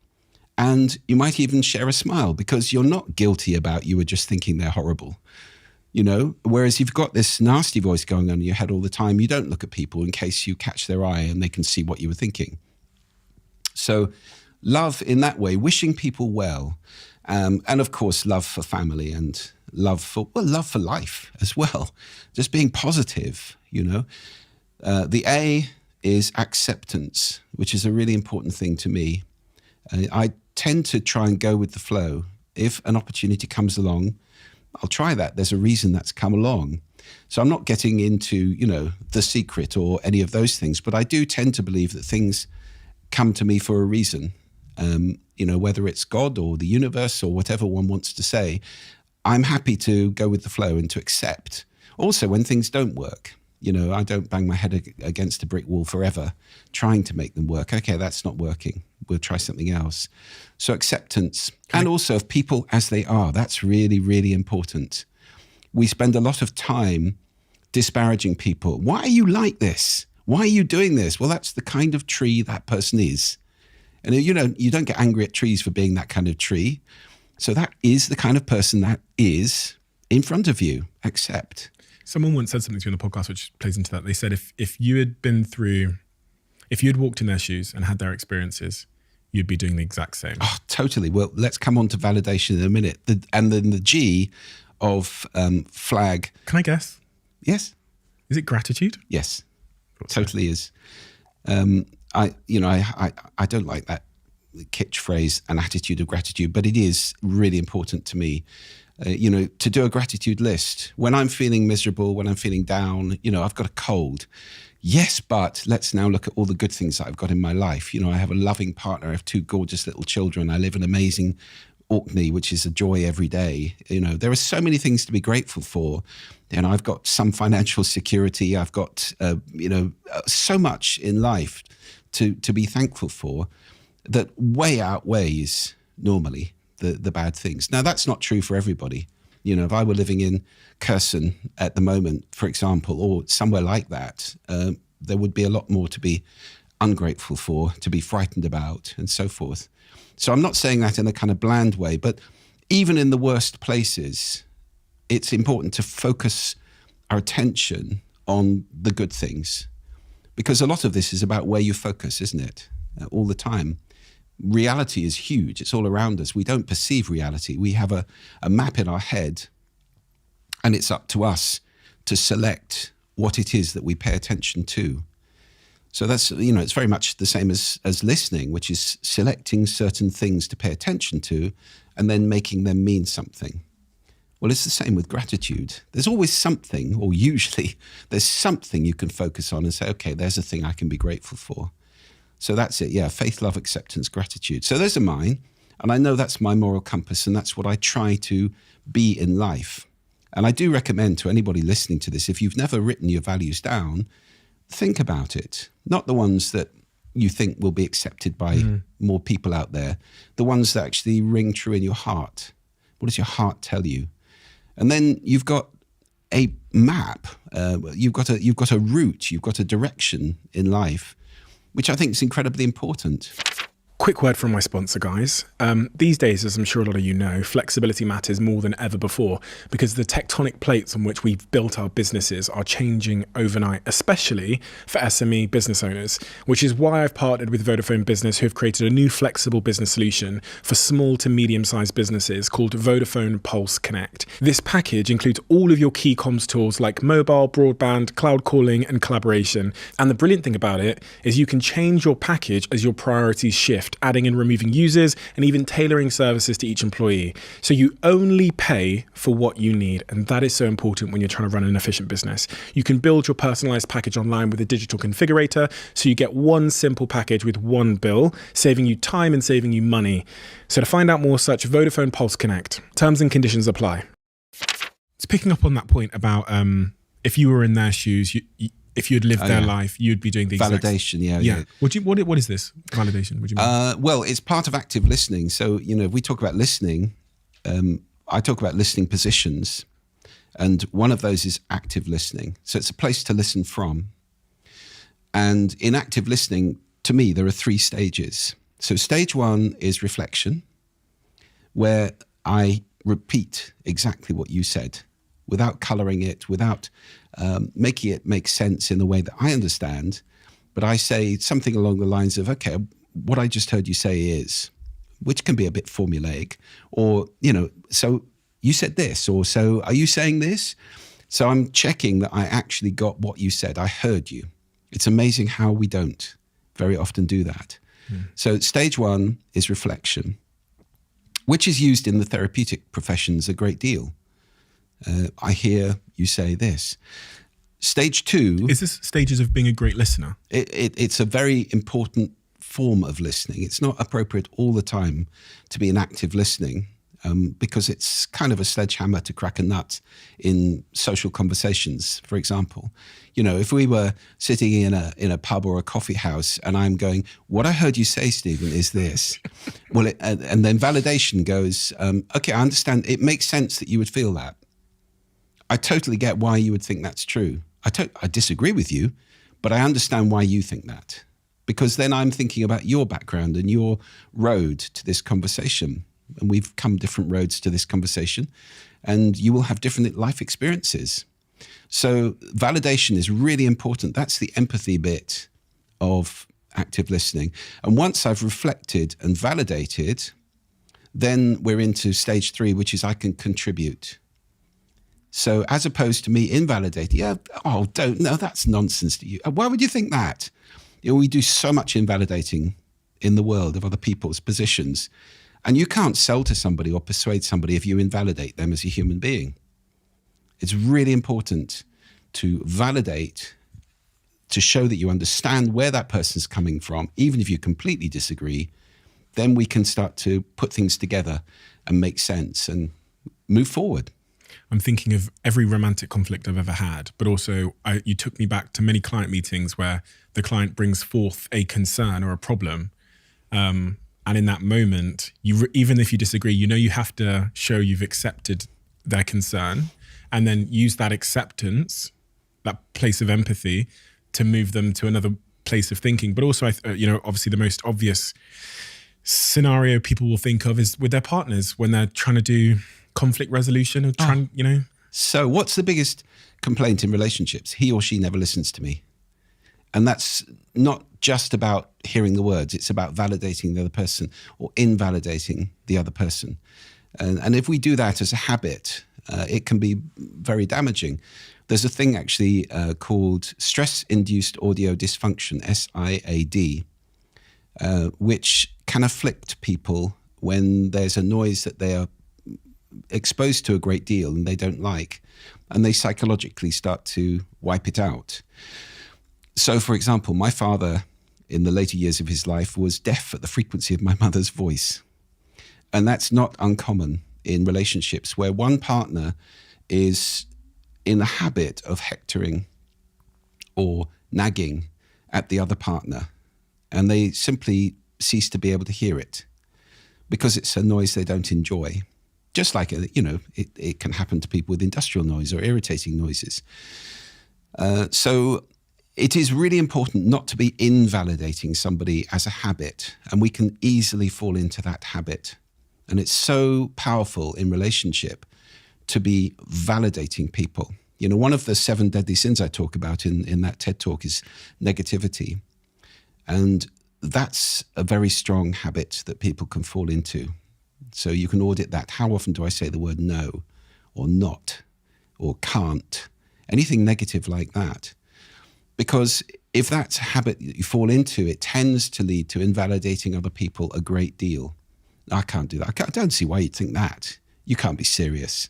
and you might even share a smile because you're not guilty about you were just thinking they're horrible, Whereas you've got this nasty voice going on in your head all the time. You don't look at people in case you catch their eye and they can see what you were thinking. So love in that way, wishing people well. And of course, love for family and love for life as well. Just being positive, The A is acceptance, which is a really important thing to me. I tend to try and go with the flow. If an opportunity comes along, I'll try that. There's a reason that's come along. So I'm not getting into, The Secret or any of those things, but I do tend to believe that things come to me for a reason. Whether it's God or the universe or whatever one wants to say, I'm happy to go with the flow and to accept. Also, when things don't work, I don't bang my head against a brick wall forever trying to make them work. Okay, that's not working. We'll try something else. So acceptance and also of people as they are. That's really, really important. We spend a lot of time disparaging people. Why are you like this? Why are you doing this? Well, that's the kind of tree that person is. And you don't get angry at trees for being that kind of tree. So that is the kind of person that is in front of you. Accept. Someone once said something to you on the podcast which plays into that. They said if you had walked in their shoes and had their experiences, you'd be doing the exact same. Oh, totally. Well, let's come on to validation in a minute. And then the G of flag. Can I guess? Yes. Is it gratitude? Yes, totally is. I don't like that kitsch phrase, an attitude of gratitude, but it is really important to me. To do a gratitude list. When I'm feeling miserable, when I'm feeling down, I've got a cold. Yes, but let's now look at all the good things that I've got in my life. I have a loving partner. I have 2 gorgeous little children. I live in amazing Orkney, which is a joy every day. There are so many things to be grateful for. And I've got some financial security. I've got, so much in life to be thankful for that way outweighs normally the bad things. Now, that's not true for everybody. If I were living in Kherson at the moment, for example, or somewhere like that, there would be a lot more to be ungrateful for, to be frightened about, and so forth. So I'm not saying that in a kind of bland way, but even in the worst places, it's important to focus our attention on the good things. Because a lot of this is about where you focus, isn't it? All the time. Reality is huge. It's all around us. We don't perceive reality. We have a map in our head, and it's up to us to select what it is that we pay attention to. So that's, it's very much the same as listening, which is selecting certain things to pay attention to and then making them mean something. Well, it's the same with gratitude. There's always something, or usually there's something you can focus on and say, okay, there's a thing I can be grateful for. So that's it. Yeah. Faith, love, acceptance, gratitude. So those are mine. And I know that's my moral compass, and that's what I try to be in life. And I do recommend to anybody listening to this, if you've never written your values down, think about it. Not the ones that you think will be accepted by more people out there. The ones that actually ring true in your heart. What does your heart tell you? And then you've got a map. You've got a route. You've got a direction in life, which I think is incredibly important. Quick word from my sponsor, guys. These days, as I'm sure a lot of you know, flexibility matters more than ever before because the tectonic plates on which we've built our businesses are changing overnight, especially for SME business owners, which is why I've partnered with Vodafone Business, who have created a new flexible business solution for small to medium-sized businesses called Vodafone Pulse Connect. This package includes all of your key comms tools like mobile, broadband, cloud calling, and collaboration. And the brilliant thing about it is you can change your package as your priorities shift, adding and removing users and even tailoring services to each employee. So you only pay for what you need. And that is so important when you're trying to run an efficient business. You can build your personalized package online with a digital configurator. So you get one simple package with one bill, saving you time and saving you money. So to find out more, search Vodafone Pulse Connect. Terms and conditions apply. It's picking up on that point about if you were in their shoes, if you'd lived their life, you'd be doing the exact Validation, yeah. What is this validation? What do you mean? Well, it's part of active listening. So, if we talk about listening, I talk about listening positions, and one of those is active listening. So it's a place to listen from. And in active listening, to me, there are 3 stages. So stage 1 is reflection, where I repeat exactly what you said without colouring it, without making it make sense in the way that I understand. But I say something along the lines of, okay, what I just heard you say is, which can be a bit formulaic, or, so you said this, or so are you saying this? So I'm checking that I actually got what you said. I heard you. It's amazing how we don't very often do that. So stage 1 is reflection, which is used in the therapeutic professions a great deal. I hear you say this. Stage 2... Is this stages of being a great listener? It's a very important form of listening. It's not appropriate all the time to be an active listening because it's kind of a sledgehammer to crack a nut in social conversations, for example. If we were sitting in a pub or a coffee house and I'm going, what I heard you say, Stephen, is this. Well, and then validation goes, okay, I understand. It makes sense that you would feel that. I totally get why you would think that's true. I disagree with you, but I understand why you think that. Because then I'm thinking about your background and your road to this conversation. And we've come different roads to this conversation, and you will have different life experiences. So validation is really important. That's the empathy bit of active listening. And once I've reflected and validated, then we're into stage 3, which is I can contribute. So as opposed to me invalidating, that's nonsense to you. Why would you think that? We do so much invalidating in the world of other people's positions. And you can't sell to somebody or persuade somebody if you invalidate them as a human being. It's really important to validate, to show that you understand where that person's coming from, even if you completely disagree. Then we can start to put things together and make sense and move forward. I'm thinking of every romantic conflict I've ever had, but also you took me back to many client meetings where the client brings forth a concern or a problem. And in that moment, even if you disagree, you have to show you've accepted their concern and then use that acceptance, that place of empathy, to move them to another place of thinking. But also, obviously the most obvious scenario people will think of is with their partners when they're trying to do conflict resolution or So what's the biggest complaint in relationships? He or she never listens to me. And that's not just about hearing the words. It's about validating the other person or invalidating the other person. And if we do that as a habit, it can be very damaging. There's a thing actually called stress-induced audio dysfunction, SIAD, which can afflict people when there's a noise that they are exposed to a great deal and they don't like, and they psychologically start to wipe it out. So, for example, my father, in the later years of his life, was deaf at the frequency of my mother's voice. And that's not uncommon in relationships where one partner is in the habit of hectoring or nagging at the other partner, and they simply cease to be able to hear it because it's a noise they don't enjoy. Just like, it can happen to people with industrial noise or irritating noises. So it is really important not to be invalidating somebody as a habit. And we can easily fall into that habit. And it's so powerful in relationship to be validating people. One of the 7 deadly sins I talk about in that TED Talk is negativity. And that's a very strong habit that people can fall into. So you can audit that. How often do I say the word no or not or can't? Anything negative like that. Because if that's a habit that you fall into, it tends to lead to invalidating other people a great deal. I can't do that. I don't see why you'd think that. You can't be serious.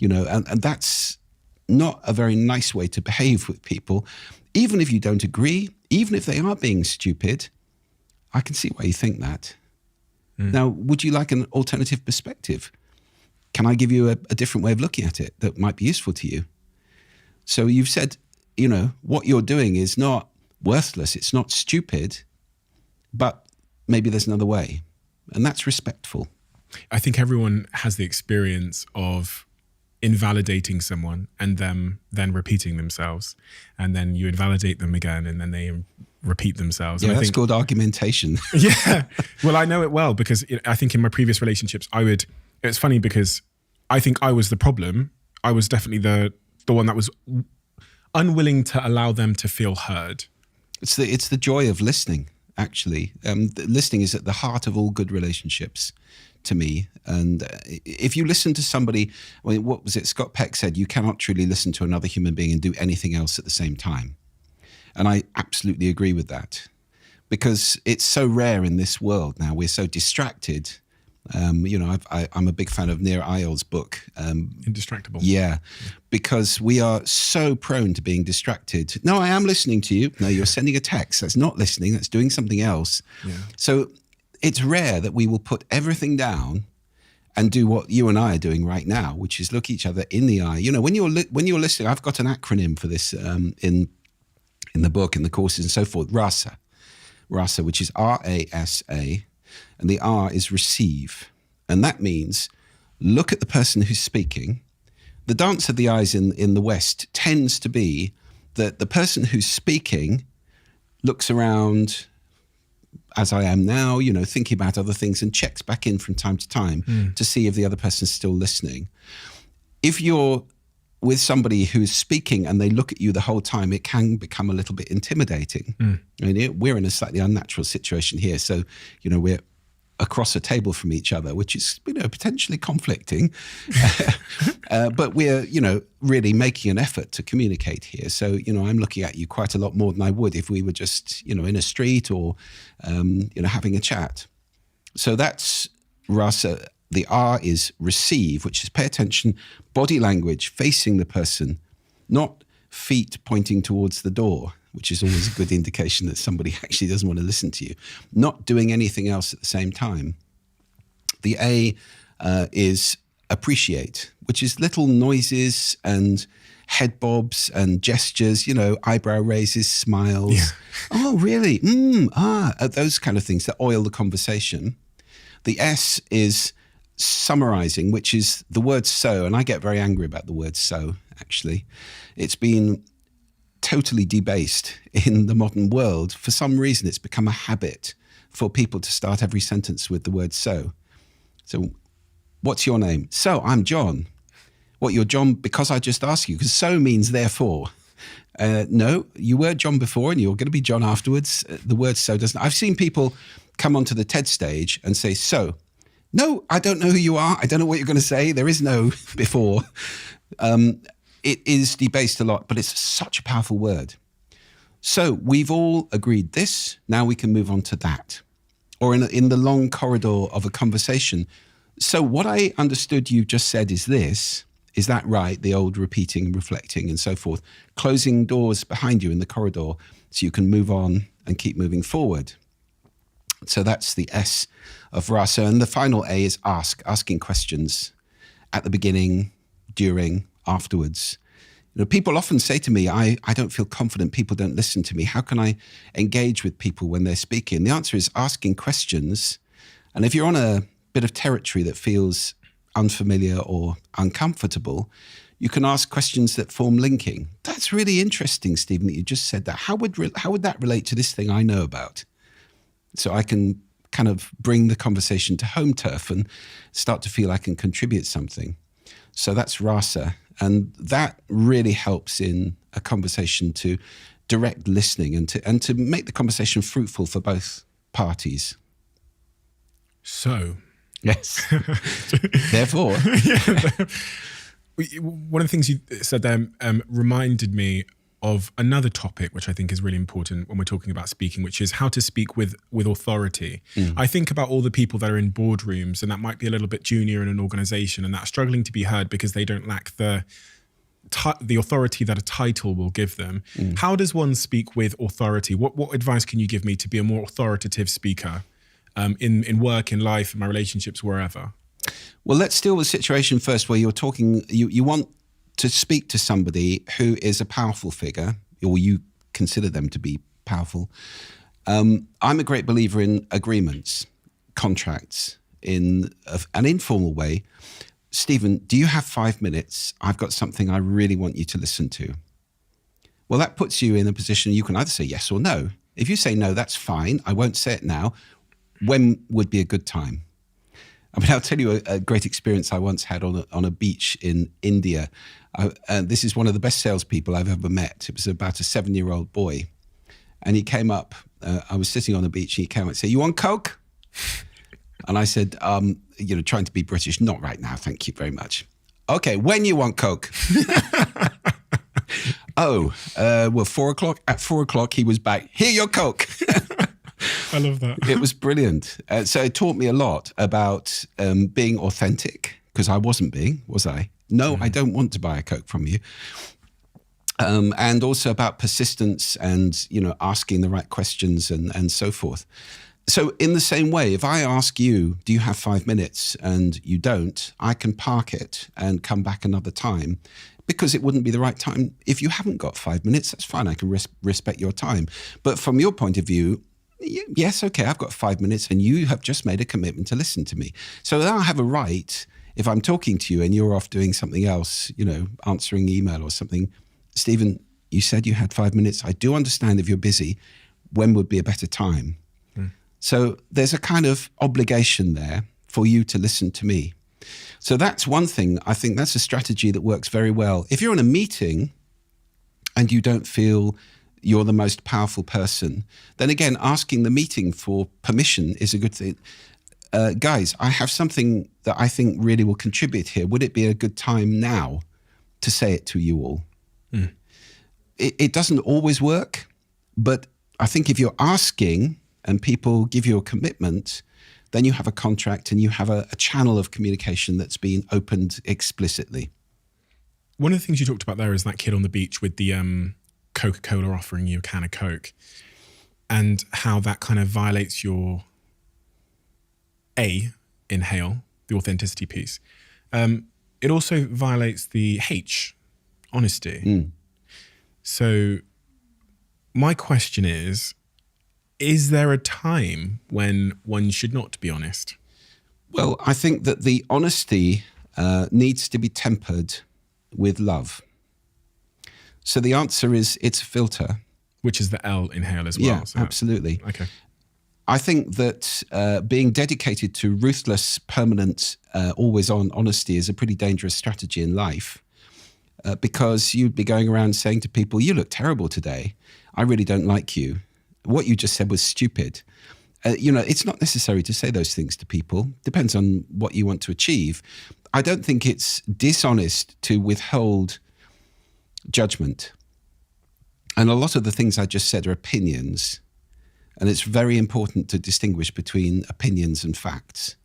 And that's not a very nice way to behave with people. Even if you don't agree, even if they are being stupid, I can see why you think that. Now, would you like an alternative perspective? Can I give you a different way of looking at it that might be useful to you? So you've said, what you're doing is not worthless. It's not stupid, but maybe there's another way. And that's respectful. I think everyone has the experience of invalidating someone and them then repeating themselves. And then you invalidate them again and then they repeat themselves. Yeah, and that's called argumentation. Yeah. Well, I know it well because I think in my previous relationships, it's funny because I think I was the problem. I was definitely the one that was unwilling to allow them to feel heard. It's the joy of listening, actually. Listening is at the heart of all good relationships to me. And if you listen to somebody, what was it? Scott Peck said, you cannot truly listen to another human being and do anything else at the same time. And I absolutely agree with that because it's so rare in this world now. We're so distracted. I'm a big fan of Nir Eyal's book. Indistractable. Yeah, because we are so prone to being distracted. No, I am listening to you. No, you're sending a text. That's not listening. That's doing something else. Yeah. So it's rare that we will put everything down and do what you and I are doing right now, which is look each other in the eye. When you're listening, I've got an acronym for this in the book, in the courses and so forth, RASA, which is R-A-S-A, and the R is receive. And that means look at the person who's speaking. The dance of the eyes in the West tends to be that the person who's speaking looks around, as I am now, thinking about other things and checks back in from time to time to see if the other person's still listening. If you're with somebody who's speaking and they look at you the whole time, it can become a little bit intimidating. We're in a slightly unnatural situation here. So, we're across a table from each other, which is, potentially conflicting. But we're, really making an effort to communicate here. So, I'm looking at you quite a lot more than I would if we were just, in a street or, having a chat. So that's Rasa. The R is receive, which is pay attention, body language, facing the person, not feet pointing towards the door, which is always a good indication that somebody actually doesn't want to listen to you, not doing anything else at the same time. The A is appreciate, which is little noises and head bobs and gestures, eyebrow raises, smiles. Yeah. Oh, really? Those kind of things that oil the conversation. The S is summarizing, which is the word so, and I get very angry about the word so, actually. It's been totally debased in the modern world. For some reason, it's become a habit for people to start every sentence with the word so. So, what's your name? So, I'm John. What, you're John because I just asked you? Because so means therefore. No, you were John before and you're going to be John afterwards. The word so doesn't. I've seen people come onto the TED stage and say so. No, I don't know who you are. I don't know what you're going to say. There is no before. It is debased a lot, but it's such a powerful word. So we've all agreed this. Now we can move on to that. Or in the long corridor of a conversation. So what I understood you just said is this. Is that right? The old repeating, reflecting, and so forth. Closing doors behind you in the corridor so you can move on and keep moving forward. So that's the S of Rasa. And the final A is asking questions at the beginning, during, afterwards. People often say to me, I don't feel confident, people don't listen to me. How can I engage with people when they're speaking? The answer is asking questions. And if you're on a bit of territory that feels unfamiliar or uncomfortable, you can ask questions that form linking. That's really interesting, Stephen, that you just said that. How would that relate to this thing I know about? So I can kind of bring the conversation to home turf and start to feel I can contribute something. So that's rasa. And that really helps in a conversation to direct listening and to make the conversation fruitful for both parties. So, yes. Therefore. One of the things you said there reminded me of another topic, which I think is really important when we're talking about speaking, which is how to speak with authority. I think about all the people that are in boardrooms, and that might be a little bit junior in an organization, and that's struggling to be heard because they don't lack the authority that a title will give them. How does one speak with authority? What advice can you give me to be a more authoritative speaker in work, in life, in my relationships, wherever? Well, let's deal with the situation first where you're talking, you want to speak to somebody who is a powerful figure, or you consider them to be powerful. I'm a great believer in agreements, contracts, in an informal way. Stephen, do you have 5 minutes? I've got something I really want you to listen to. Well, that puts you in a position you can either say yes or no. If you say no, that's fine. I won't say it now. When would be a good time? I mean, I'll tell you a great experience I once had on a beach in India. This is one of the best salespeople I've ever met. It was about a 7-year-old boy. And he came up, I was sitting on the beach, and he came up and said, "You want Coke?" And I said, trying to be British, "Not right now, thank you very much." "Okay, when you want Coke?" Well, 4 o'clock. At 4 o'clock, he was back. "Here, your Coke." I love that. It was brilliant. So it taught me a lot about being authentic, because I wasn't being, was I? No, I don't want to buy a Coke from you. And also about persistence and, asking the right questions and so forth. So in the same way, if I ask you, do you have 5 minutes, and you don't, I can park it and come back another time, because it wouldn't be the right time. If you haven't got 5 minutes, that's fine. I can respect your time. But from your point of view, yes, okay, I've got 5 minutes and you have just made a commitment to listen to me. So I have a right, if I'm talking to you and you're off doing something else, answering email or something, "Stephen, you said you had 5 minutes. I do understand if you're busy. When would be a better time?" So there's a kind of obligation there for you to listen to me. So that's one thing. I think that's a strategy that works very well. If you're in a meeting and you don't feel you're the most powerful person, then again, asking the meeting for permission is a good thing. Guys, I have something that I think really will contribute here. Would it be a good time now to say it to you all? It doesn't always work, but I think if you're asking and people give you a commitment, then you have a contract and you have a channel of communication that's been opened explicitly. One of the things you talked about there is that kid on the beach with the Coca-Cola offering you a can of Coke, and how that kind of violates your inhale, the authenticity piece. It also violates the H, honesty. So my question is there a time when one should not be honest? Well, I think that the honesty needs to be tempered with love. So the answer is it's a filter. Which is the L inhale as well. Yeah, so absolutely. Okay. I think that being dedicated to ruthless, permanent, always-on honesty is a pretty dangerous strategy in life, because you'd be going around saying to people, "You look terrible today. I really don't like you. What you just said was stupid." It's not necessary to say those things to people. Depends on what you want to achieve. I don't think it's dishonest to withhold judgment. And a lot of the things I just said are opinions. And it's very important to distinguish between opinions and facts.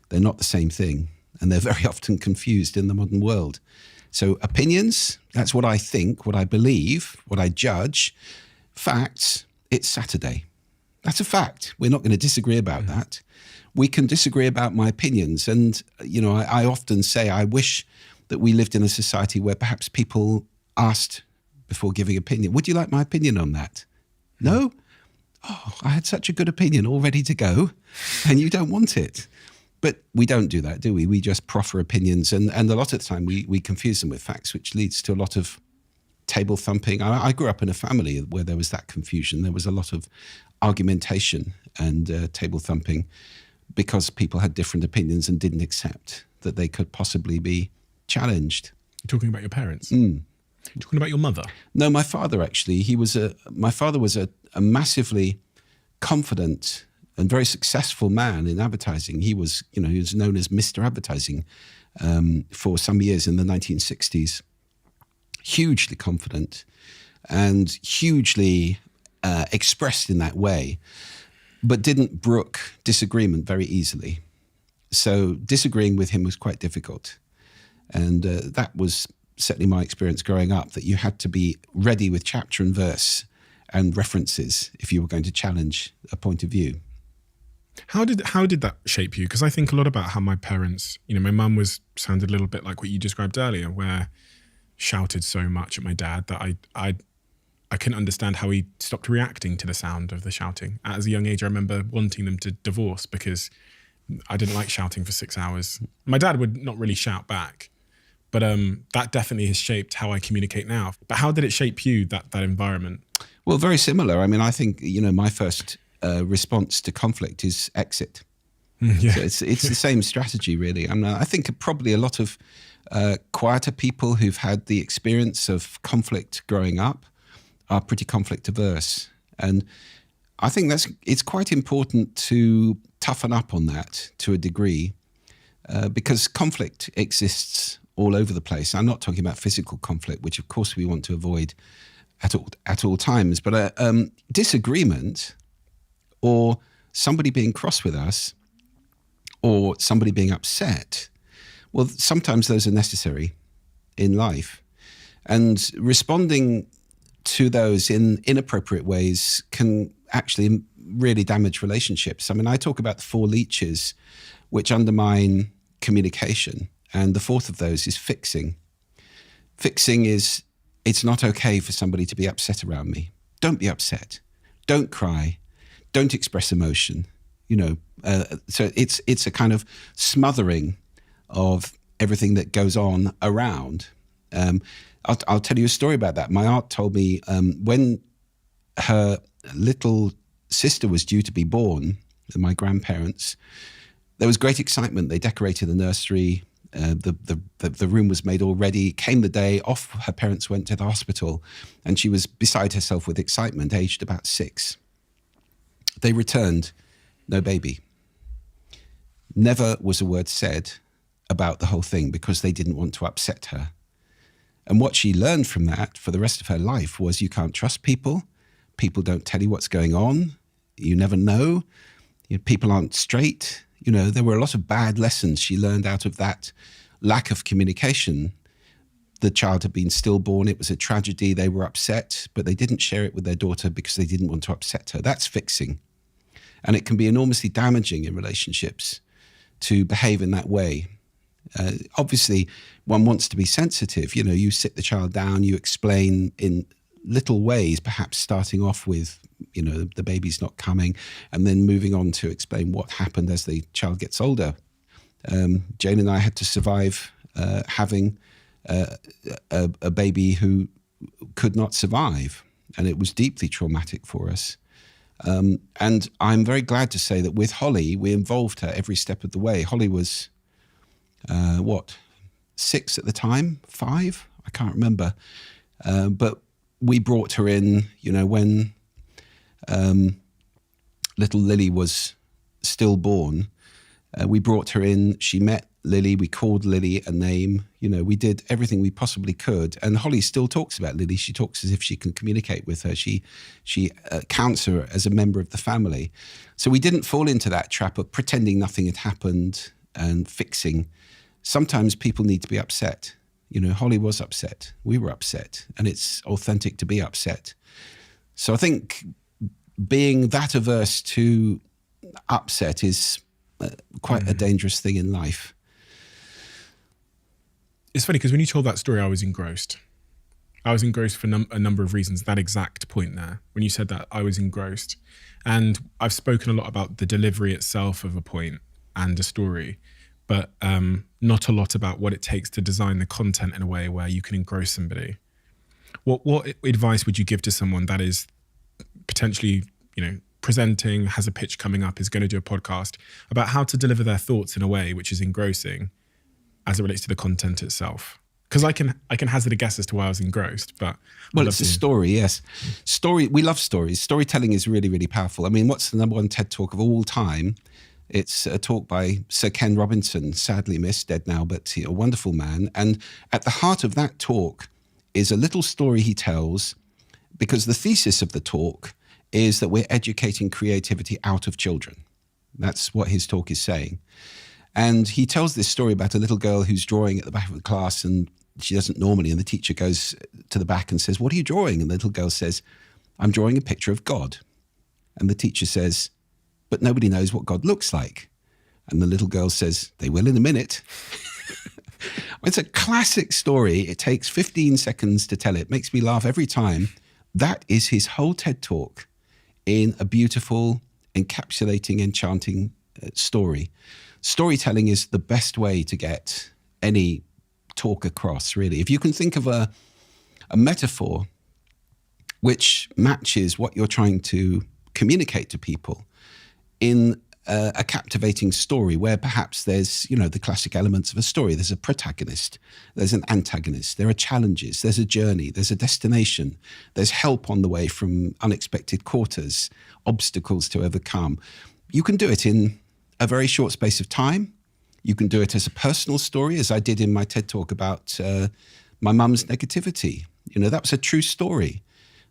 They're not the same thing. And they're very often confused in the modern world. So opinions, that's what I think, what I believe, what I judge. Facts, it's Saturday. That's a fact. We're not going to disagree about that. We can disagree about my opinions. And, I often say I wish that we lived in a society where perhaps people asked before giving opinion, "Would you like my opinion on that?" No? "Oh, I had such a good opinion all ready to go, and you don't want it." But we don't do that, do we? We just proffer opinions, and a lot of the time we confuse them with facts, which leads to a lot of table thumping. I grew up in a family where there was that confusion. There was a lot of argumentation and table thumping because people had different opinions and didn't accept that they could possibly be challenged. You're talking about your parents? You're talking about your mother? No, my father actually. My father was a massively confident and very successful man in advertising. He was known as Mr. Advertising for some years in the 1960s. Hugely confident and hugely expressed in that way, but didn't brook disagreement very easily. So disagreeing with him was quite difficult. And that was certainly my experience growing up, that you had to be ready with chapter and verse and references if you were going to challenge a point of view. How did that shape you? Because I think a lot about how my parents, my mum sounded a little bit like what you described earlier, where shouted so much at my dad that I couldn't understand how he stopped reacting to the sound of the shouting. As a young age, I remember wanting them to divorce because I didn't like shouting for 6 hours. My dad would not really shout back, but that definitely has shaped how I communicate now. But how did it shape you, that environment? Well, very similar. I mean, I think, my first response to conflict is exit. Yeah. So it's the same strategy, really. I think probably a lot of quieter people who've had the experience of conflict growing up are pretty conflict averse. And I think it's quite important to toughen up on that to a degree because conflict exists all over the place. I'm not talking about physical conflict, which of course we want to avoid at all times, but disagreement or somebody being cross with us or somebody being upset, well, sometimes those are necessary in life. And responding to those in inappropriate ways can actually really damage relationships. I mean, I talk about the 4 leeches which undermine communication. And the 4th of those is fixing. Fixing is, it's not okay for somebody to be upset around me. Don't be upset. Don't cry. Don't express emotion. So it's a kind of smothering of everything that goes on around. I'll tell you a story about that. My aunt told me when her little sister was due to be born, my grandparents, there was great excitement. They decorated the nursery. The room was made all ready. Came the day, off her parents went to the hospital, and she was beside herself with excitement, aged about 6. They returned, no baby. Never was a word said about the whole thing because they didn't want to upset her. And what she learned from that for the rest of her life was you can't trust people. People don't tell you what's going on. You never know. People aren't straight. There were a lot of bad lessons she learned out of that lack of communication. The child had been stillborn. It was a tragedy. They were upset, but they didn't share it with their daughter because they didn't want to upset her. That's fixing. And it can be enormously damaging in relationships to behave in that way. Obviously, one wants to be sensitive. You sit the child down, you explain in little ways, perhaps starting off with, the baby's not coming, and then moving on to explain what happened as the child gets older. Jane and I had to survive having a baby who could not survive, and it was deeply traumatic for us. And I'm very glad to say that with Holly, we involved her every step of the way. Holly was, 6 at the time, 5? I can't remember. But we brought her in, when little Lily was stillborn. We brought her in, she met Lily, we called Lily a name, we did everything we possibly could. And Holly still talks about Lily. She talks as if she can communicate with her. She counts her as a member of the family. So we didn't fall into that trap of pretending nothing had happened and fixing. Sometimes people need to be upset. Holly was upset. We were upset. And it's authentic to be upset. So I think being that averse to upset is quite a dangerous thing in life. It's funny because when you told that story, I was engrossed. I was engrossed for a number of reasons. That exact point there, when you said that, I was engrossed. And I've spoken a lot about the delivery itself of a point. and a story, but not a lot about what it takes to design the content in a way where you can engross somebody. What advice would you give to someone that is potentially, presenting, has a pitch coming up, is going to do a podcast, about how to deliver their thoughts in a way which is engrossing as it relates to the content itself? Because I can hazard a guess as to why I was engrossed, but it's a story, yes. We love stories. Storytelling is really, really powerful. I mean, what's the number one TED Talk of all time? It's a talk by Sir Ken Robinson, sadly missed, dead now, but a wonderful man. And at the heart of that talk is a little story he tells, because the thesis of the talk is that we're educating creativity out of children. That's what his talk is saying. And he tells this story about a little girl who's drawing at the back of the class, and she doesn't normally, and the teacher goes to the back and says, "What are you drawing?" And the little girl says, "I'm drawing a picture of God." And the teacher says, "But nobody knows what God looks like." And the little girl says, "They will in a minute." It's a classic story. It takes 15 seconds to tell it. Makes me laugh every time. That is his whole TED Talk in a beautiful, encapsulating, enchanting story. Storytelling is the best way to get any talk across, really. If you can think of a metaphor which matches what you're trying to communicate to people in a captivating story, where perhaps there's, the classic elements of a story. There's a protagonist, there's an antagonist, there are challenges, there's a journey, there's a destination, there's help on the way from unexpected quarters, obstacles to overcome. You can do it in a very short space of time. You can do it as a personal story, as I did in my TED Talk about my mum's negativity. That was a true story.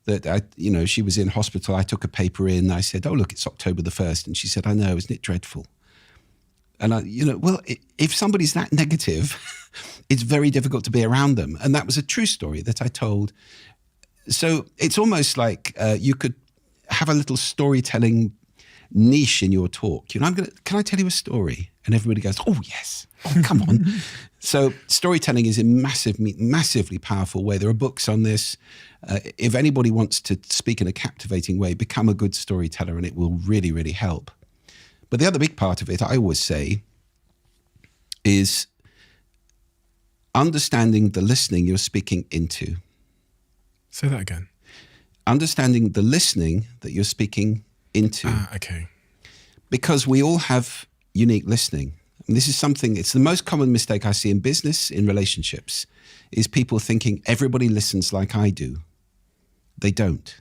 That she was in hospital. I took a paper in. I said, "Oh, look, it's October the 1st." And she said, "I know, isn't it dreadful?" And if somebody's that negative, it's very difficult to be around them. And that was a true story that I told. So it's almost like you could have a little storytelling niche in your talk. Can I tell you a story? And everybody goes, "Oh, yes. Oh, come on." So storytelling is a massively powerful way. There are books on this. If anybody wants to speak in a captivating way, become a good storyteller, and it will really, really help. But the other big part of it, I always say, is understanding the listening you're speaking into. Say that again. Understanding the listening that you're speaking into. Okay. Because we all have unique listening. And this is something, it's the most common mistake I see in business, in relationships, is people thinking everybody listens like I do. They don't.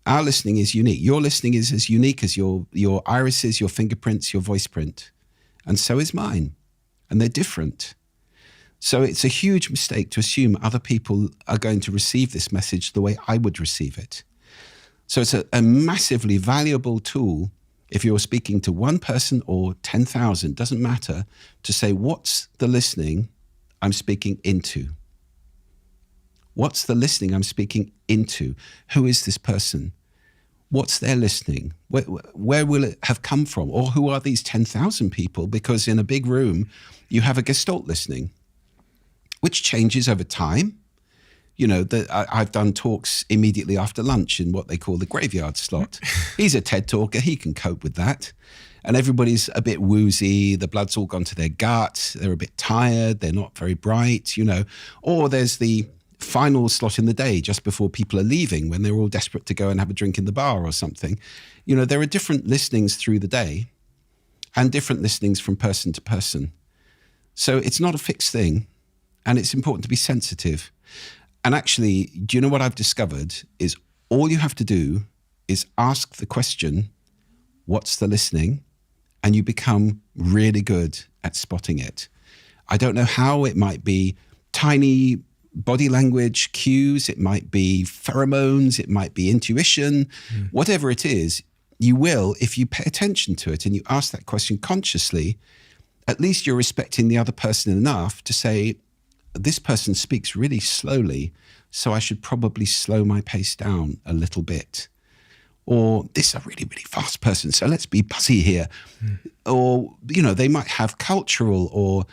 Our listening is unique. Your listening is as unique as your irises, your fingerprints, your voice print. And so is mine. And they're different. So it's a huge mistake to assume other people are going to receive this message the way I would receive it. So it's a massively valuable tool if you're speaking to one person or 10,000, doesn't matter, to say, what's the listening I'm speaking into? What's the listening I'm speaking into? Who is this person? What's their listening? Where will it have come from? Or who are these 10,000 people? Because in a big room, you have a gestalt listening, which changes over time. I've done talks immediately after lunch in what they call the graveyard slot. He's a TED talker. He can cope with that. And everybody's a bit woozy. The blood's all gone to their gut. They're a bit tired. They're not very bright, Or there's the final slot in the day just before people are leaving, when they're all desperate to go and have a drink in the bar or something. There are different listenings through the day and different listenings from person to person. So it's not a fixed thing. And it's important to be sensitive. And actually, do you know what I've discovered is all you have to do is ask the question, what's the listening? And you become really good at spotting it. I don't know how. It might be tiny body language cues. It might be pheromones. It might be intuition. Whatever it is, you will, if you pay attention to it and you ask that question consciously, at least you're respecting the other person enough to say, this person speaks really slowly, so I should probably slow my pace down a little bit. Or this is a really, really fast person, so let's be buzzy here. Or, they might have cultural or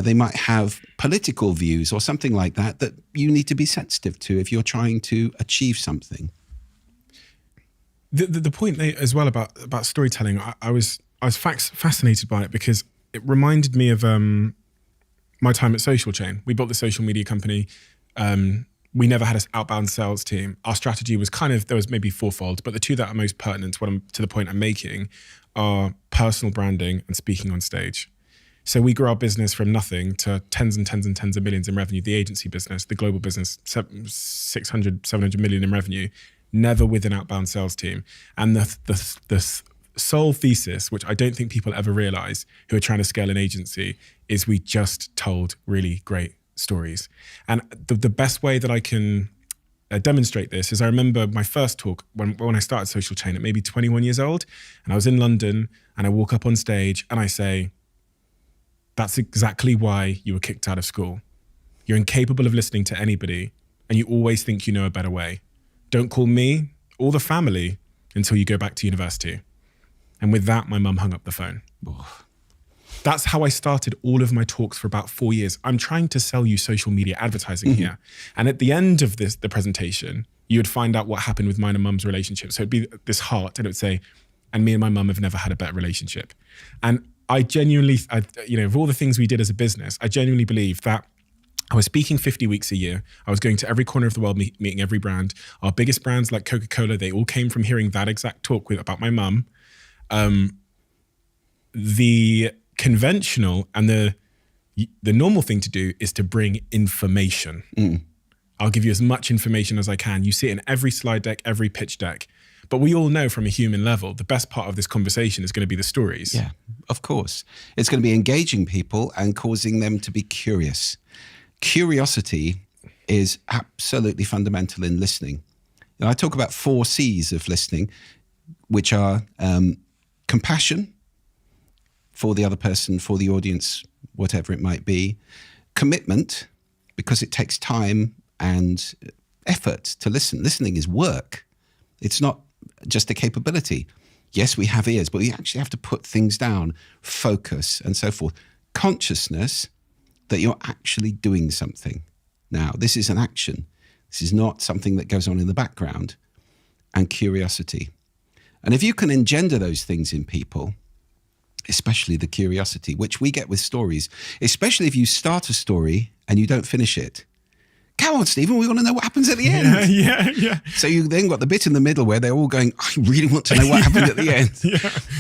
they might have political views or something like that you need to be sensitive to if you're trying to achieve something. The point as well about storytelling, I was was fascinated by it because it reminded me of my time at Social Chain. We built the social media company. We never had an outbound sales team. Our strategy was there was maybe fourfold, but the two that are most pertinent to the point I'm making are personal branding and speaking on stage. So we grew our business from nothing to tens and tens and tens of millions in revenue. The agency business, the global business, 600, 700 million in revenue, never with an outbound sales team. And the sole thesis, which I don't think people ever realize who are trying to scale an agency, is we just told really great stories. And the best way that I can demonstrate this is I remember my first talk when I started Social Chain at maybe 21 years old, and I was in London and I walk up on stage and I say, that's exactly why you were kicked out of school. You're incapable of listening to anybody and you always think you know a better way. Don't call me or the family until you go back to university. And with that, my mum hung up the phone. That's how I started all of my talks for about 4 years. I'm trying to sell you social media advertising here. And at the end of the presentation, you would find out what happened with mine and mum's relationship. So it'd be this heart and it would say, and me and my mum have never had a better relationship. And I genuinely, of all the things we did as a business, I genuinely believe that I was speaking 50 weeks a year. I was going to every corner of the world, meeting every brand. Our biggest brands like Coca-Cola, they all came from hearing that exact talk about my mum. The conventional and the normal thing to do is to bring information. I'll give you as much information as I can. You see it in every slide deck, every pitch deck. But we all know from a human level, the best part of this conversation is going to be the stories. Yeah, of course. It's going to be engaging people and causing them to be curious. Curiosity is absolutely fundamental in listening. And I talk about 4 C's of listening, which are compassion for the other person, for the audience, whatever it might be. Commitment, because it takes time and effort to listen. Listening is work. It's not just a capability. Yes, we have ears, but we actually have to put things down, focus, and so forth. Consciousness that you're actually doing something. Now, this is an action. This is not something that goes on in the background. And curiosity. And if you can engender those things in people, especially the curiosity, which we get with stories, especially if you start a story and you don't finish it. Come on, Stephen, we want to know what happens at the end. Yeah. So you then got the bit in the middle where they're all going, I really want to know what happened at the end.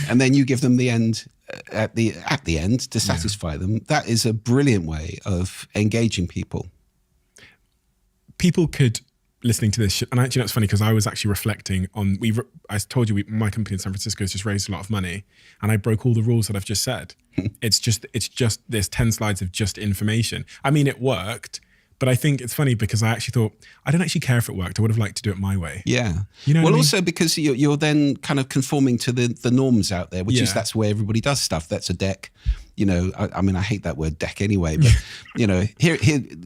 And then you give them the end at the end to satisfy them. That is a brilliant way of engaging people. People could, listening to this, and actually that's funny because I was actually reflecting on, I told you my company in San Francisco has just raised a lot of money and I broke all the rules that I've just said. It's just there's 10 slides of just information. I mean, it worked. But I think it's funny because I actually thought, I don't actually care if it worked. I would have liked to do it my way. Yeah. You know well, what I mean? Also because you're then kind of conforming to the norms out there, which is that's where everybody does stuff. That's a deck. You know, I mean, I hate that word deck anyway, but you know, here,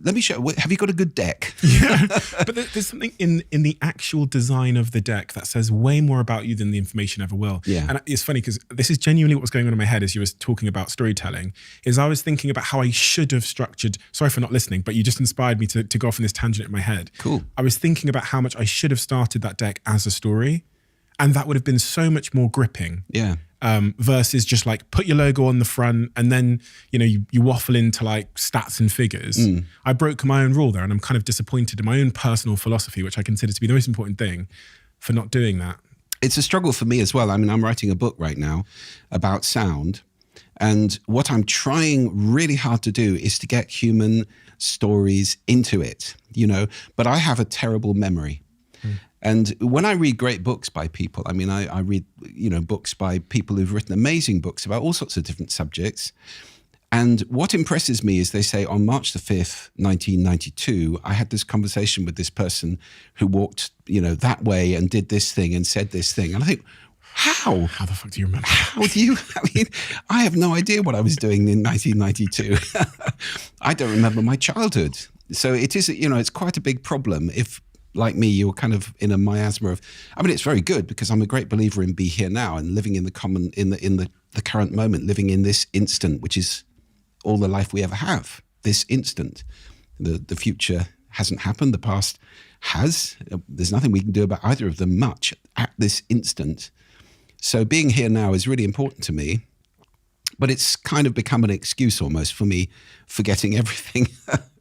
let me show. Have you got a good deck? Yeah, but there's something in the actual design of the deck that says way more about you than the information ever will. Yeah. And it's funny because this is genuinely what was going on in my head as you were talking about storytelling, is I was thinking about how I should have structured, sorry for not listening, but you just inspired me to go off on this tangent in my head. Cool. I was thinking about how much I should have started that deck as a story, and that would have been so much more gripping. Yeah. Versus just like put your logo on the front and then, you know, you waffle into like stats and figures. I broke my own rule there and I'm kind of disappointed in my own personal philosophy, which I consider to be the most important thing, for not doing that. It's a struggle for me as well. I mean, I'm writing a book right now about sound. And what I'm trying really hard to do is to get human stories into it, you know, but I have a terrible memory. And when I read great books by people, I mean, I read, you know, books by people who've written amazing books about all sorts of different subjects. And what impresses me is they say on March the 5th, 1992, I had this conversation with this person who walked, you know, that way and did this thing and said this thing. And I think, how? How the fuck do you remember? How do you, I mean, I have no idea what I was doing in 1992. I don't remember my childhood. So it is, you know, it's quite a big problem if, like me, you're kind of in a miasma of, I mean, it's very good because I'm a great believer in be here now and living in the current moment, living in this instant, which is all the life we ever have, this instant. The future hasn't happened. The past has. There's nothing we can do about either of them much at this instant. So being here now is really important to me, but it's kind of become an excuse almost for me forgetting everything.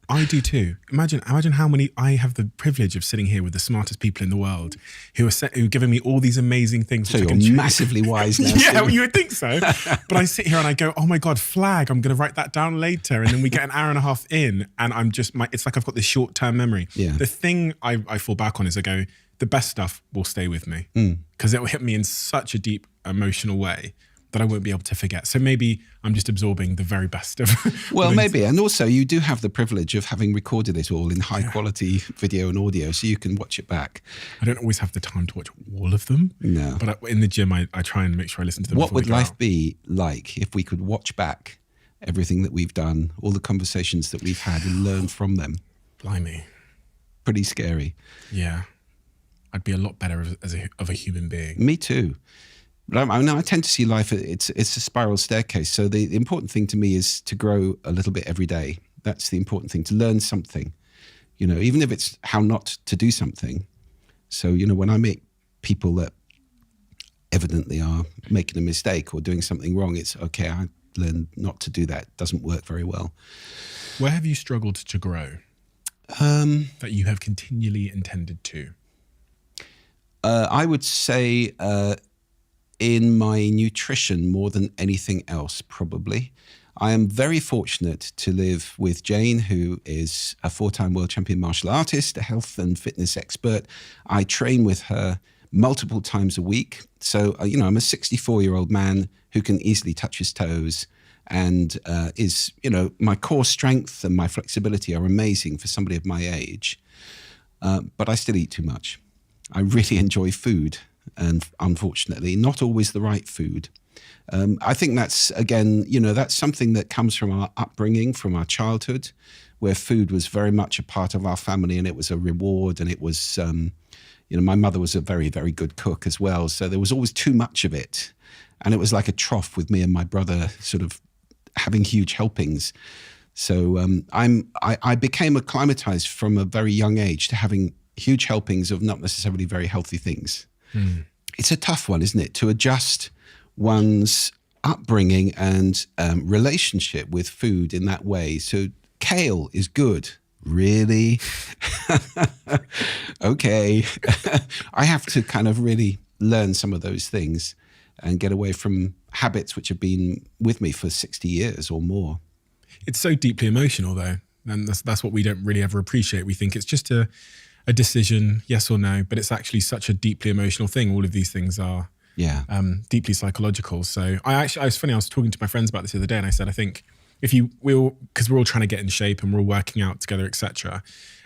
I do too. Imagine how many, I have the privilege of sitting here with the smartest people in the world who are giving me all these amazing things. So which you're massively wise now. Yeah, Steve. you would think so. But I sit here and I go, oh my God, flag, I'm going to write that down later. And then we get an hour and a half in and I'm just, it's like I've got this short-term memory. Yeah. The thing I fall back on is I go, the best stuff will stay with me because it will hit me in such a deep emotional way that I won't be able to forget. So maybe I'm just absorbing the very best of Well, maybe. And also you do have the privilege of having recorded it all in high quality video and audio, so you can watch it back. I don't always have the time to watch all of them. No. But in the gym, I try and make sure I listen to them. What before we would go life out. be like if we could watch back everything that we've done, all the conversations that we've had and learn from them? Blimey. Pretty scary. Yeah. I'd be a lot better of a human being. Me too. But I tend to see life, it's a spiral staircase. So the important thing to me is to grow a little bit every day. That's the important thing, to learn something, even if it's how not to do something. So, when I meet people that evidently are making a mistake or doing something wrong, it's okay, I learned not to do that. It doesn't work very well. Where have you struggled to grow that you have continually intended to? I would say in my nutrition more than anything else, probably. I am very fortunate to live with Jane, who is a 4-time world champion martial artist, a health and fitness expert. I train with her multiple times a week. So, I'm a 64-year-old man who can easily touch his toes and is, my core strength and my flexibility are amazing for somebody of my age. But I still eat too much. I really enjoy food, and unfortunately, not always the right food. I think that's, again, that's something that comes from our upbringing, from our childhood, where food was very much a part of our family and it was a reward. And it was, my mother was a very, very good cook as well. So there was always too much of it. And it was like a trough with me and my brother sort of having huge helpings. So I became acclimatized from a very young age to having huge helpings of not necessarily very healthy things. It's a tough one, isn't it? To adjust one's upbringing and relationship with food in that way. So kale is good. Really? Okay. I have to kind of really learn some of those things and get away from habits which have been with me for 60 years or more. It's so deeply emotional, though. And that's what we don't really ever appreciate. We think it's just a decision, yes or no, but it's actually such a deeply emotional thing. All of these things are deeply psychological. So it's funny, I was talking to my friends about this the other day, and I said, I think if because we're all trying to get in shape and we're all working out together, etc.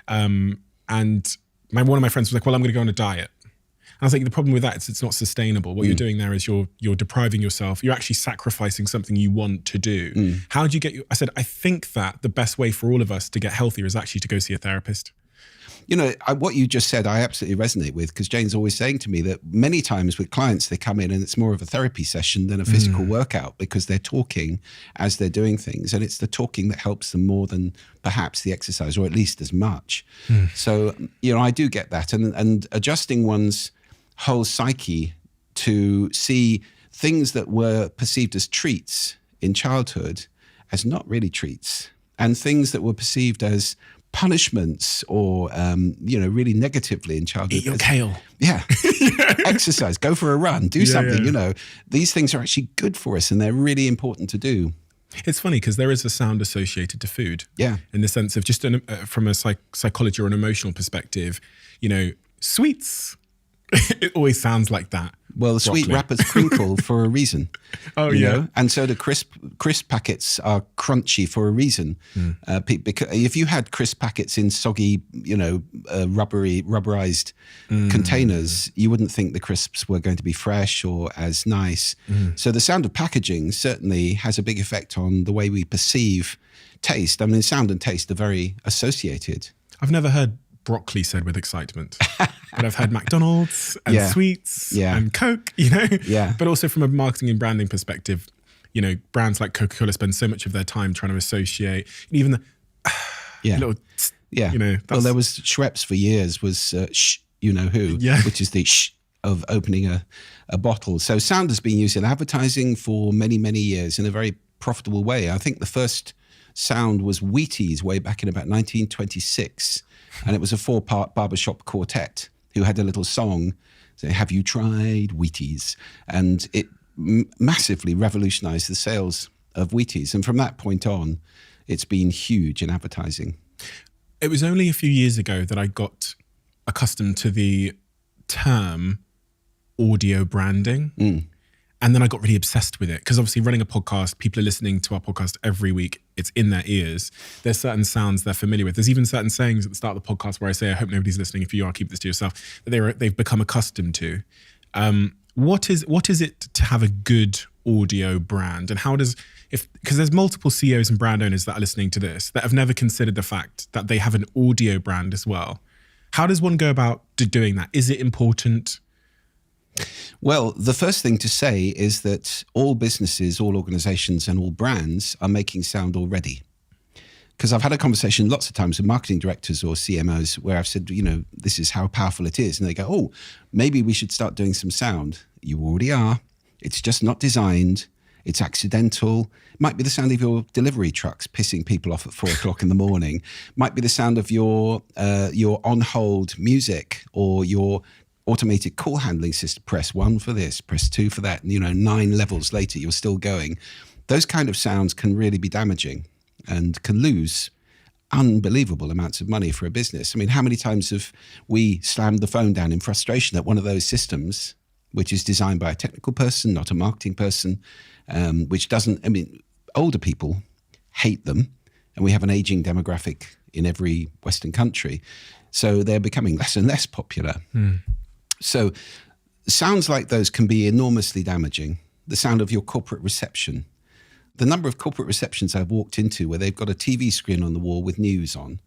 And one of my friends was like, well, I'm going to go on a diet. And I was like, the problem with that is it's not sustainable. What you're doing there is you're depriving yourself. You're actually sacrificing something you want to do. How do you get I said, I think that the best way for all of us to get healthier is actually to go see a therapist. What you just said, I absolutely resonate with, because Jane's always saying to me that many times with clients, they come in and it's more of a therapy session than a physical workout, because they're talking as they're doing things. And it's the talking that helps them more than perhaps the exercise, or at least as much. So, I do get that. And adjusting one's whole psyche to see things that were perceived as treats in childhood as not really treats, and things that were perceived as punishments or, really negatively in childhood. Eat your kale. Yeah. Exercise, go for a run, do something, These things are actually good for us and they're really important to do. It's funny because there is a sound associated to food. Yeah. In the sense of just from a psychology or an emotional perspective, sweets. It always sounds like that. Well, the sweet wrappers crinkle for a reason. Oh, you yeah. know? And so the crisp packets are crunchy for a reason. Because if you had crisp packets in soggy, rubberized containers, you wouldn't think the crisps were going to be fresh or as nice. So the sound of packaging certainly has a big effect on the way we perceive taste. I mean, sound and taste are very associated. I've never heard broccoli said with excitement, but I've heard McDonald's and sweets and Coke, but also from a marketing and branding perspective, brands like Coca-Cola spend so much of their time trying to associate even the little, well, there was Schweppes for years was which is the shh. of opening a bottle. So sound has been used in advertising for many, many years in a very profitable way. I think the first sound was Wheaties way back in about 1926. And it was a 4-part barbershop quartet who had a little song saying, "Have you tried Wheaties?" And it massively revolutionized the sales of Wheaties. And from that point on, it's been huge in advertising. It was only a few years ago that I got accustomed to the term audio branding. And then I got really obsessed with it because obviously running a podcast, people are listening to our podcast every week. It's in their ears. There's certain sounds they're familiar with. There's even certain sayings at the start of the podcast where I say, I hope nobody's listening. If you are, keep this to yourself, that they've become accustomed to. What is it to have a good audio brand? And how does, because there's multiple CEOs and brand owners that are listening to this that have never considered the fact that they have an audio brand as well. How does one go about doing that? Is it important? Well, the first thing to say is that all businesses, all organizations and all brands are making sound already. Because I've had a conversation lots of times with marketing directors or CMOs where I've said, this is how powerful it is. And they go, oh, maybe we should start doing some sound. You already are. It's just not designed. It's accidental. It might be the sound of your delivery trucks pissing people off at 4:00 in the morning. It might be the sound of your on-hold music or your automated call handling system. Press 1 for this, press 2 for that. And, 9 levels later, you're still going. Those kind of sounds can really be damaging and can lose unbelievable amounts of money for a business. I mean, how many times have we slammed the phone down in frustration at one of those systems, which is designed by a technical person, not a marketing person, which doesn't, older people hate them. And we have an aging demographic in every Western country. So they're becoming less and less popular. So sounds like those can be enormously damaging. The sound of your corporate reception. The number of corporate receptions I've walked into where they've got a TV screen on the wall with news on.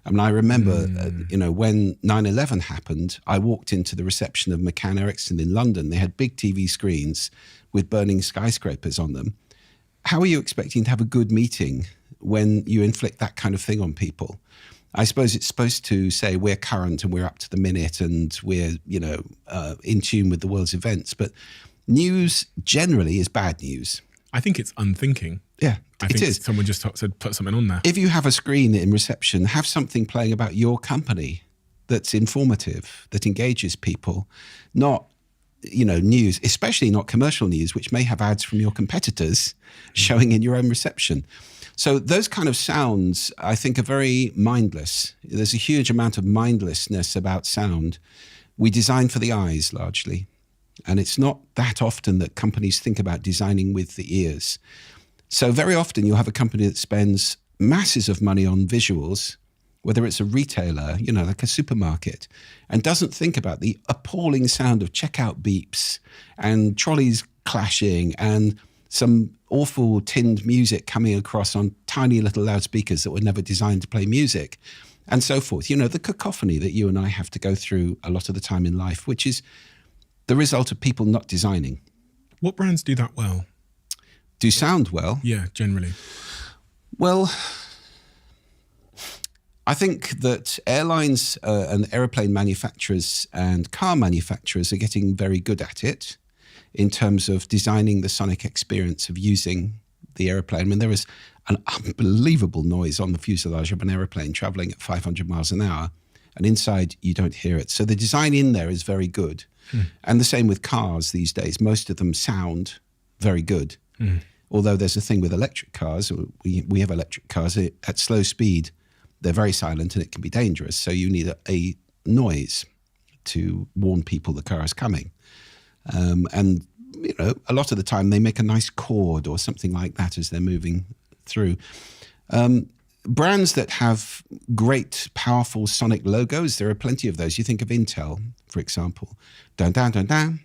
I remember, when 9/11 happened, I walked into the reception of McCann Erickson in London. They had big TV screens with burning skyscrapers on them. How are you expecting to have a good meeting when you inflict that kind of thing on people? I suppose it's supposed to say we're current and we're up to the minute and we're, in tune with the world's events. But news generally is bad news. I think it's unthinking. Yeah, I think someone just said put something on there. If you have a screen in reception, have something playing about your company that's informative, that engages people, not, news, especially not commercial news, which may have ads from your competitors showing in your own reception. So those kind of sounds, I think, are very mindless. There's a huge amount of mindlessness about sound. We design for the eyes largely. And it's not that often that companies think about designing with the ears. So very often you'll have a company that spends masses of money on visuals, whether it's a retailer, like a supermarket, and doesn't think about the appalling sound of checkout beeps and trolleys clashing and some awful tinned music coming across on tiny little loudspeakers that were never designed to play music and so forth. The cacophony that you and I have to go through a lot of the time in life, which is the result of people not designing. What brands do that well? Do sound well? Yeah, generally. Well, I think that airlines and aeroplane manufacturers and car manufacturers are getting very good at it in terms of designing the sonic experience of using the aeroplane. There is an unbelievable noise on the fuselage of an aeroplane traveling at 500 miles an hour, and inside you don't hear it. So the design in there is very good. And the same with cars these days. Most of them sound very good. Although there's a thing with electric cars. We have electric cars at slow speed. They're very silent and it can be dangerous. So you need a noise to warn people the car is coming. And, a lot of the time they make a nice chord or something like that as they're moving through. Brands that have great, powerful sonic logos, there are plenty of those. You think of Intel, for example. Dun, dun, dun, dun.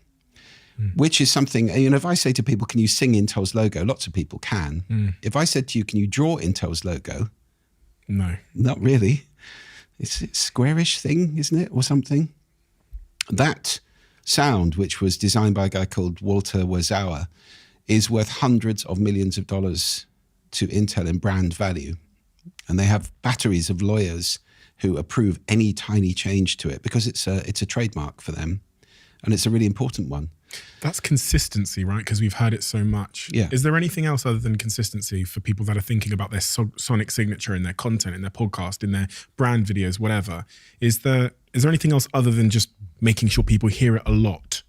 Which is something, if I say to people, can you sing Intel's logo? Lots of people can. If I said to you, can you draw Intel's logo? No. Not really. It's a squarish thing, isn't it? Or something. That sound, which was designed by a guy called Walter Wazawa, is worth hundreds of millions of dollars to Intel in brand value. And they have batteries of lawyers who approve any tiny change to it because it's a trademark for them. and it's a really important one. That's consistency, right? Because we've heard it so much. Yeah. Is there anything else other than consistency for people that are thinking about their sonic signature in their content, in their podcast, in their brand videos, whatever? Is there anything else other than just making sure people hear it a lot?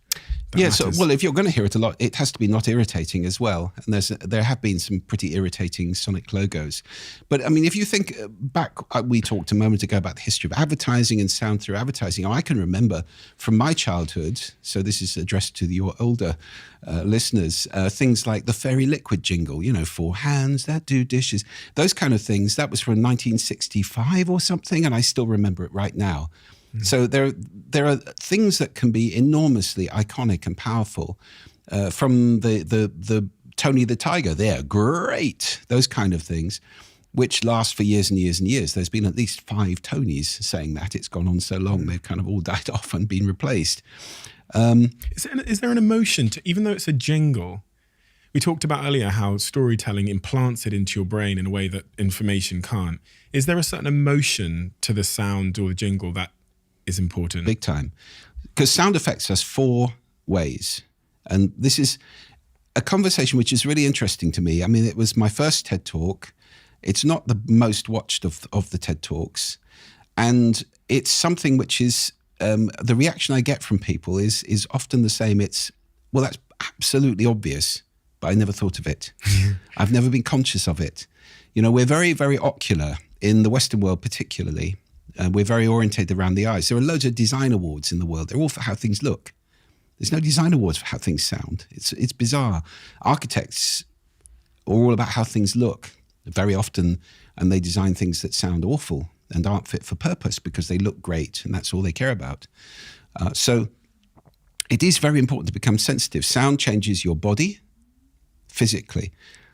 Yeah, so, well, if you're going to hear it a lot, it has to be not irritating as well. And there have been some pretty irritating sonic logos. But I mean, if you think back, we talked a moment ago about the history of advertising and sound through advertising. I can remember from my childhood, so this is addressed to your older listeners, things like the Fairy Liquid jingle, 4 hands that do dishes, those kind of things. That was from 1965 or something, and I still remember it right now. So there are things that can be enormously iconic and powerful. From the Tony the Tiger, they're great. Those kind of things, which last for years and years and years. There's been at least 5 Tonys saying that. It's gone on so long, they've kind of all died off and been replaced. Is there an emotion to, even though it's a jingle? We talked about earlier how storytelling implants it into your brain in a way that information can't. Is there a certain emotion to the sound or the jingle that is important? Big time. Because sound affects us 4 ways. And this is a conversation which is really interesting to me. I mean, it was my first TED Talk. It's not the most watched of the TED Talks. And it's something which is, the reaction I get from people is often the same. It's, well, that's absolutely obvious, but I never thought of it. I've never been conscious of it. We're very, very ocular in the Western world particularly. We're very orientated around the eyes. There are loads of design awards in the world. They're all for how things look. There's no design awards for how things sound. It's bizarre. Architects are all about how things look very often, and they design things that sound awful and aren't fit for purpose because they look great, and that's all they care about. So it is very important to become sensitive. Sound changes your body physically.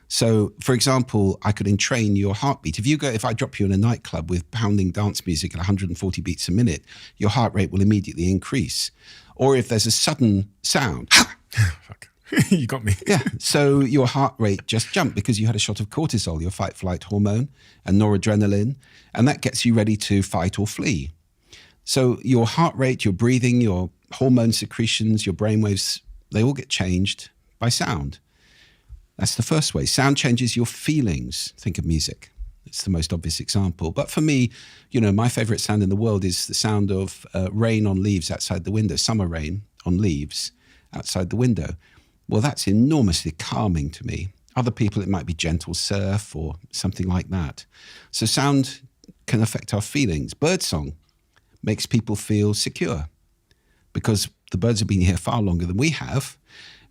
So, for example, I could entrain your heartbeat. If I drop you in a nightclub with pounding dance music at 140 beats a minute, your heart rate will immediately increase. Or if there's a sudden sound, Fuck. You got me. yeah, so your heart rate just jumped because you had a shot of cortisol, your fight-flight hormone, and noradrenaline, and that gets you ready to fight or flee. So your heart rate, your breathing, your hormone secretions, your brainwaves, they all get changed by sound. That's the first way. Sound changes your feelings. Think of music. It's the most obvious example. But for me, my favorite sound in the world is the sound of rain on leaves outside the window, summer rain on leaves outside the window. Well, that's enormously calming to me. Other people, it might be gentle surf or something like that. So sound can affect our feelings. Birdsong makes people feel secure because the birds have been here far longer than we have.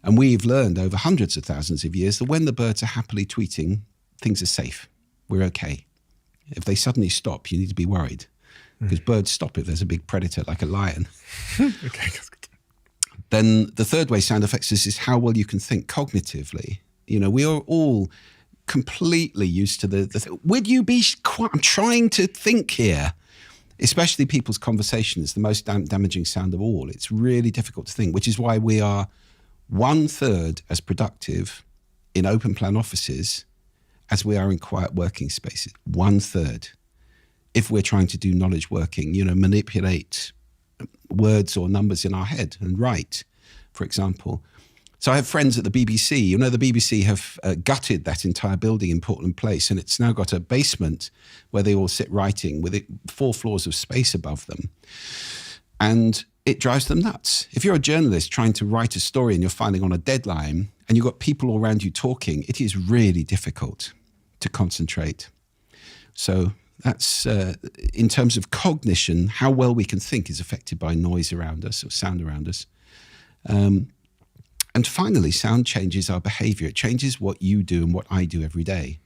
And we've learned over hundreds of thousands of years that when the birds are happily tweeting, things are safe. We're okay. If they suddenly stop, you need to be worried because birds stop if there's a big predator like a lion. Okay. Then the third way sound affects us is how well you can think cognitively. We are all completely used to would you be quiet? I'm trying to think here. Especially people's conversation is the most damaging sound of all. It's really difficult to think, which is why we are 1/3 as productive in open plan offices as we are in quiet working spaces. 1/3. If we're trying to do knowledge working, manipulate words or numbers in our head and write, for example. So I have friends at the BBC. The BBC have gutted that entire building in Portland Place, and it's now got a basement where they all sit writing with 4 floors of space above them. And it drives them nuts. If you're a journalist trying to write a story and you're filing on a deadline and you've got people all around you talking, it is really difficult to concentrate. So that's, in terms of cognition, how well we can think is affected by noise around us or sound around us. And finally, sound changes our behavior. It changes what you do and what I do every day.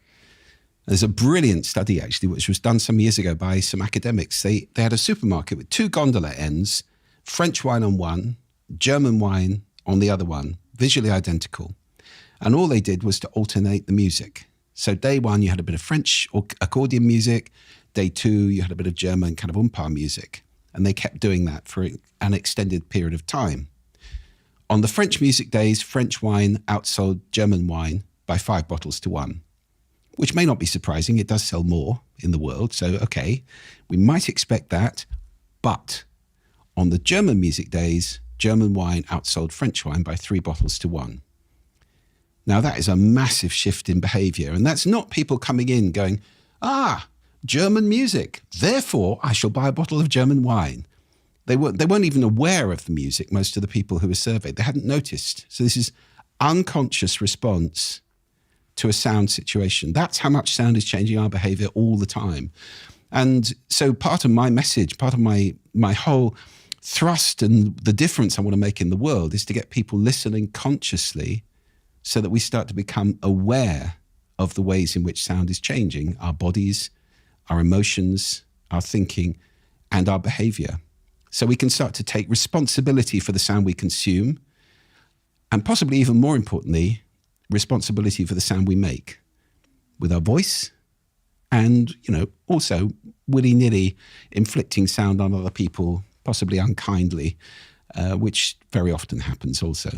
There's a brilliant study, actually, which was done some years ago by some academics. They had a supermarket with 2 gondola ends, French wine on one, German wine on the other one, visually identical. And all they did was to alternate the music. So day 1, you had a bit of French or accordion music. Day 2, you had a bit of German kind of umpa music. And they kept doing that for an extended period of time. On the French music days, French wine outsold German wine by 5 bottles to 1, which may not be surprising. It does sell more in the world. So, okay, we might expect that. But on the German music days, German wine outsold French wine by 3 bottles to 1. Now, that is a massive shift in behavior. And that's not people coming in going, German music, therefore I shall buy a bottle of German wine. They weren't even aware of the music, most of the people who were surveyed. They hadn't noticed. So this is unconscious response to a sound situation. That's how much sound is changing our behavior all the time. And so part of my message, part of my whole thrust and the difference I want to make in the world is to get people listening consciously so that we start to become aware of the ways in which sound is changing our bodies, our emotions, our thinking, and our behavior. So we can start to take responsibility for the sound we consume, and possibly even more importantly, responsibility for the sound we make with our voice, and, also willy-nilly inflicting sound on other people, possibly unkindly, which very often happens also.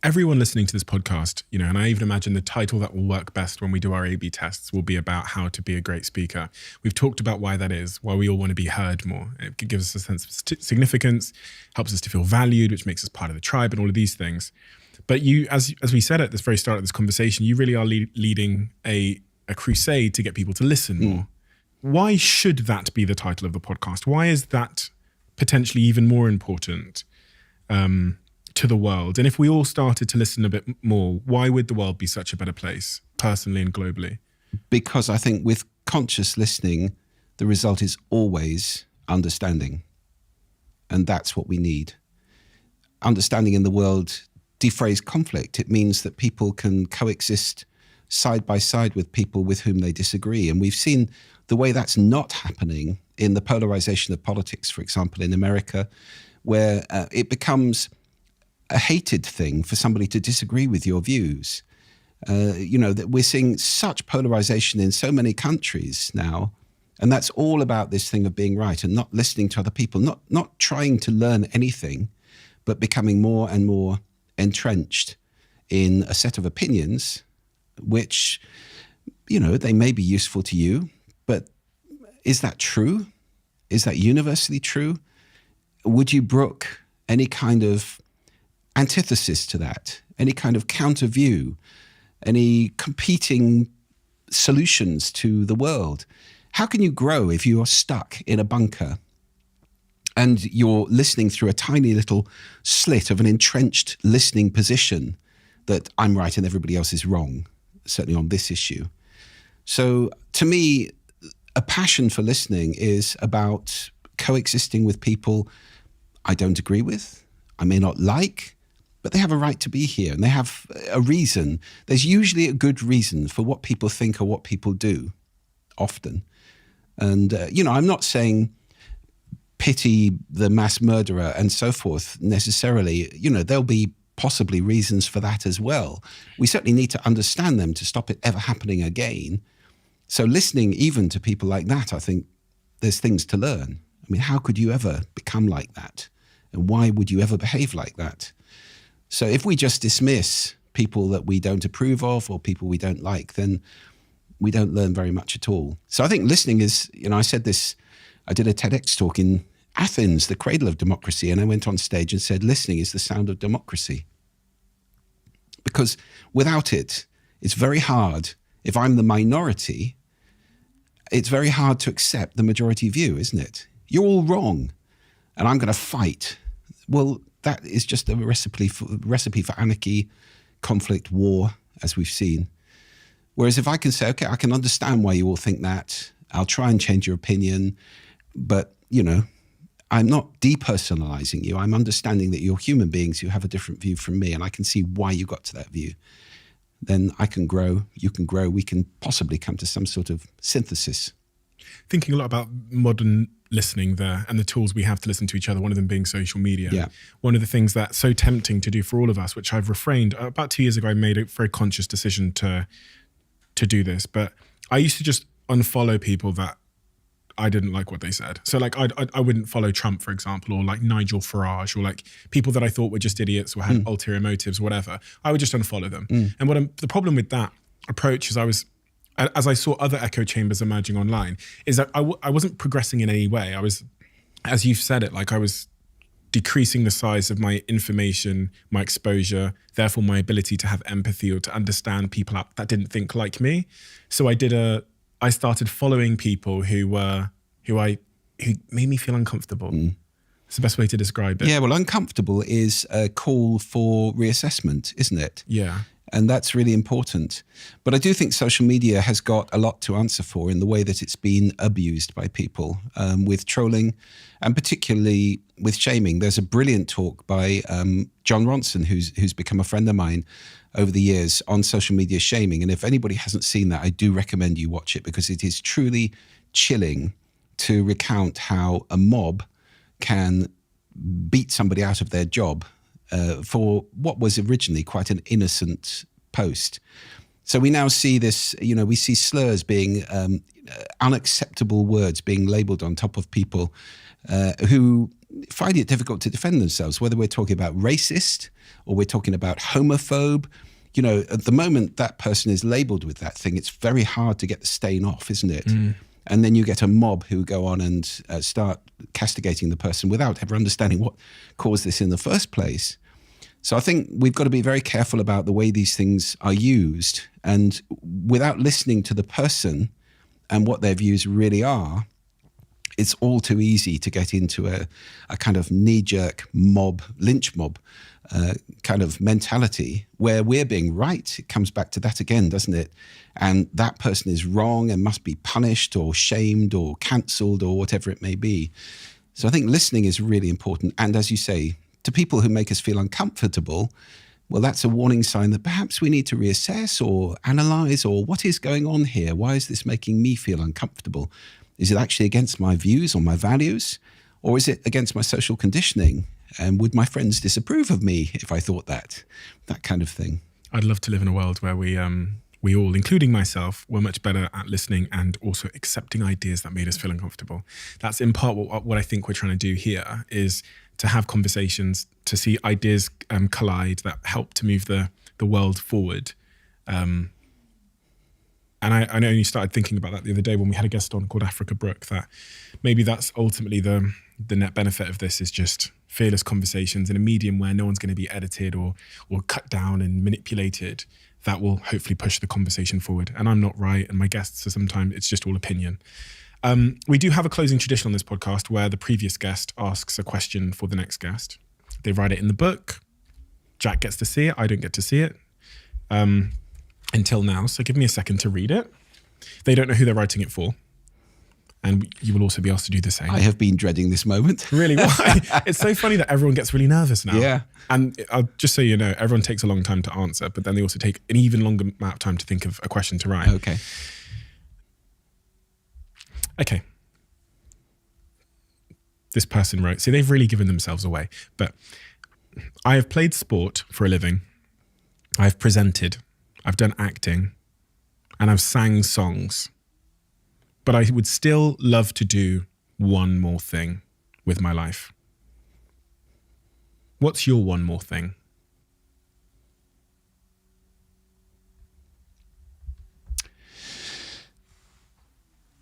Everyone listening to this podcast, and I even imagine the title that will work best when we do our A/B tests will be about how to be a great speaker. We've talked about why that is, why we all want to be heard more. It gives us a sense of significance, helps us to feel valued, which makes us part of the tribe and all of these things. But you, as we said at the very start of this conversation, you really are leading a crusade to get people to listen more. Why should that be the title of the podcast? Why is that potentially even more important to the world? And if we all started to listen a bit more, why would the world be such a better place, personally and globally? Because I think with conscious listening, the result is always understanding. And that's what we need. Understanding in the world defrays conflict. It means that people can coexist side by side with people with whom they disagree. And we've seen the way that's not happening in the polarization of politics, for example, in America, where it becomes a hated thing for somebody to disagree with your views. That we're seeing such polarization in so many countries now. And that's all about this thing of being right and not listening to other people, not trying to learn anything, but becoming more and more entrenched in a set of opinions, which, they may be useful to you, but is that true? Is that universally true? Would you brook any kind of antithesis to that, any kind of counter view, any competing solutions to the world? How can you grow if you are stuck in a bunker and you're listening through a tiny little slit of an entrenched listening position that I'm right and everybody else is wrong, certainly on this issue? So to me, a passion for listening is about coexisting with people I don't agree with, I may not like, but they have a right to be here and they have a reason. There's usually a good reason for what people think or what people do, often. And, I'm not saying pity the mass murderer and so forth necessarily. There'll be possibly reasons for that as well. We certainly need to understand them to stop it ever happening again. So listening even to people like that, I think there's things to learn. I mean, how could you ever become like that? And why would you ever behave like that? So if we just dismiss people that we don't approve of or people we don't like, then we don't learn very much at all. So I think listening is, I said this, I did a TEDx talk in Athens, the cradle of democracy, and I went on stage and said, listening is the sound of democracy. Because without it, it's very hard. If I'm the minority, it's very hard to accept the majority view, isn't it? You're all wrong, and I'm going to fight. Well, that is just a recipe for anarchy, conflict, war, as we've seen. Whereas if I can say, okay, I can understand why you all think that, I'll try and change your opinion, but, I'm not depersonalizing you. I'm understanding that you're human beings who have a different view from me, and I can see why you got to that view. Then I can grow, you can grow, we can possibly come to some sort of synthesis. Thinking a lot about modern listening there and the tools we have to listen to each other, one of them being social media. Yeah. One of the things that's so tempting to do for all of us, which I've refrained, about 2 years ago, I made a very conscious decision to do this, but I used to just unfollow people that I didn't like what they said. So like I wouldn't follow Trump, for example, or like Nigel Farage, or like people that I thought were just idiots or had ulterior motives, whatever. I would just unfollow them. And the problem with that approach is as I saw other echo chambers emerging online, is that I wasn't progressing in any way. I was, as you've said it, like I was decreasing the size of my information, my exposure, therefore my ability to have empathy or to understand people out that didn't think like me. So I started following people who made me feel uncomfortable. It's the best way to describe it. Yeah, well, uncomfortable is a call for reassessment, isn't it? Yeah. And that's really important. But I do think social media has got a lot to answer for in the way that it's been abused by people with trolling and particularly with shaming. There's a brilliant talk by John Ronson, who's become a friend of mine over the years, on social media shaming. And if anybody hasn't seen that, I do recommend you watch it, because it is truly chilling to recount how a mob can beat somebody out of their job for what was originally quite an innocent post. So we now see this, we see slurs being unacceptable words being labelled on top of people who find it difficult to defend themselves, whether we're talking about racist or we're talking about homophobe. At the moment that person is labelled with that thing, it's very hard to get the stain off, isn't it? And then you get a mob who go on and start castigating the person without ever understanding what caused this in the first place. So I think we've got to be very careful about the way these things are used. And without listening to the person and what their views really are, it's all too easy to get into a kind of knee-jerk mob, lynch mob kind of mentality where we're being right. It comes back to that again, doesn't it? And that person is wrong and must be punished or shamed or cancelled or whatever it may be. So I think listening is really important. And as you say, to people who make us feel uncomfortable, well, that's a warning sign that perhaps we need to reassess or analyse, or what is going on here? Why is this making me feel uncomfortable? Is it actually against my views or my values? Or is it against my social conditioning? And would my friends disapprove of me if I thought that? That kind of thing. I'd love to live in a world where we all, including myself, were much better at listening and also accepting ideas that made us feel uncomfortable. That's in part what I think we're trying to do here, is to have conversations, to see ideas collide that help to move the world forward. And I only started thinking about that the other day when we had a guest on called Africa Brooke, that maybe that's ultimately the net benefit of this, is just fearless conversations in a medium where no one's going to be edited or cut down and manipulated. That will hopefully push the conversation forward. And I'm not right, and my guests are sometimes, it's just all opinion. We do have a closing tradition on this podcast where the previous guest asks a question for the next guest. They write it in the book. Jack gets to see it. I don't get to see it until now. So give me a second to read it. They don't know who they're writing it for. And you will also be asked to do the same. I have been dreading this moment. Really? Why? It's so funny that everyone gets really nervous now. Yeah. And just so you know, everyone takes a long time to answer, but then they also take an even longer amount of time to think of a question to write. Okay. This person wrote, see, they've really given themselves away, but I have played sport for a living. I've presented, I've done acting, and I've sang songs. But I would still love to do one more thing with my life. What's your one more thing?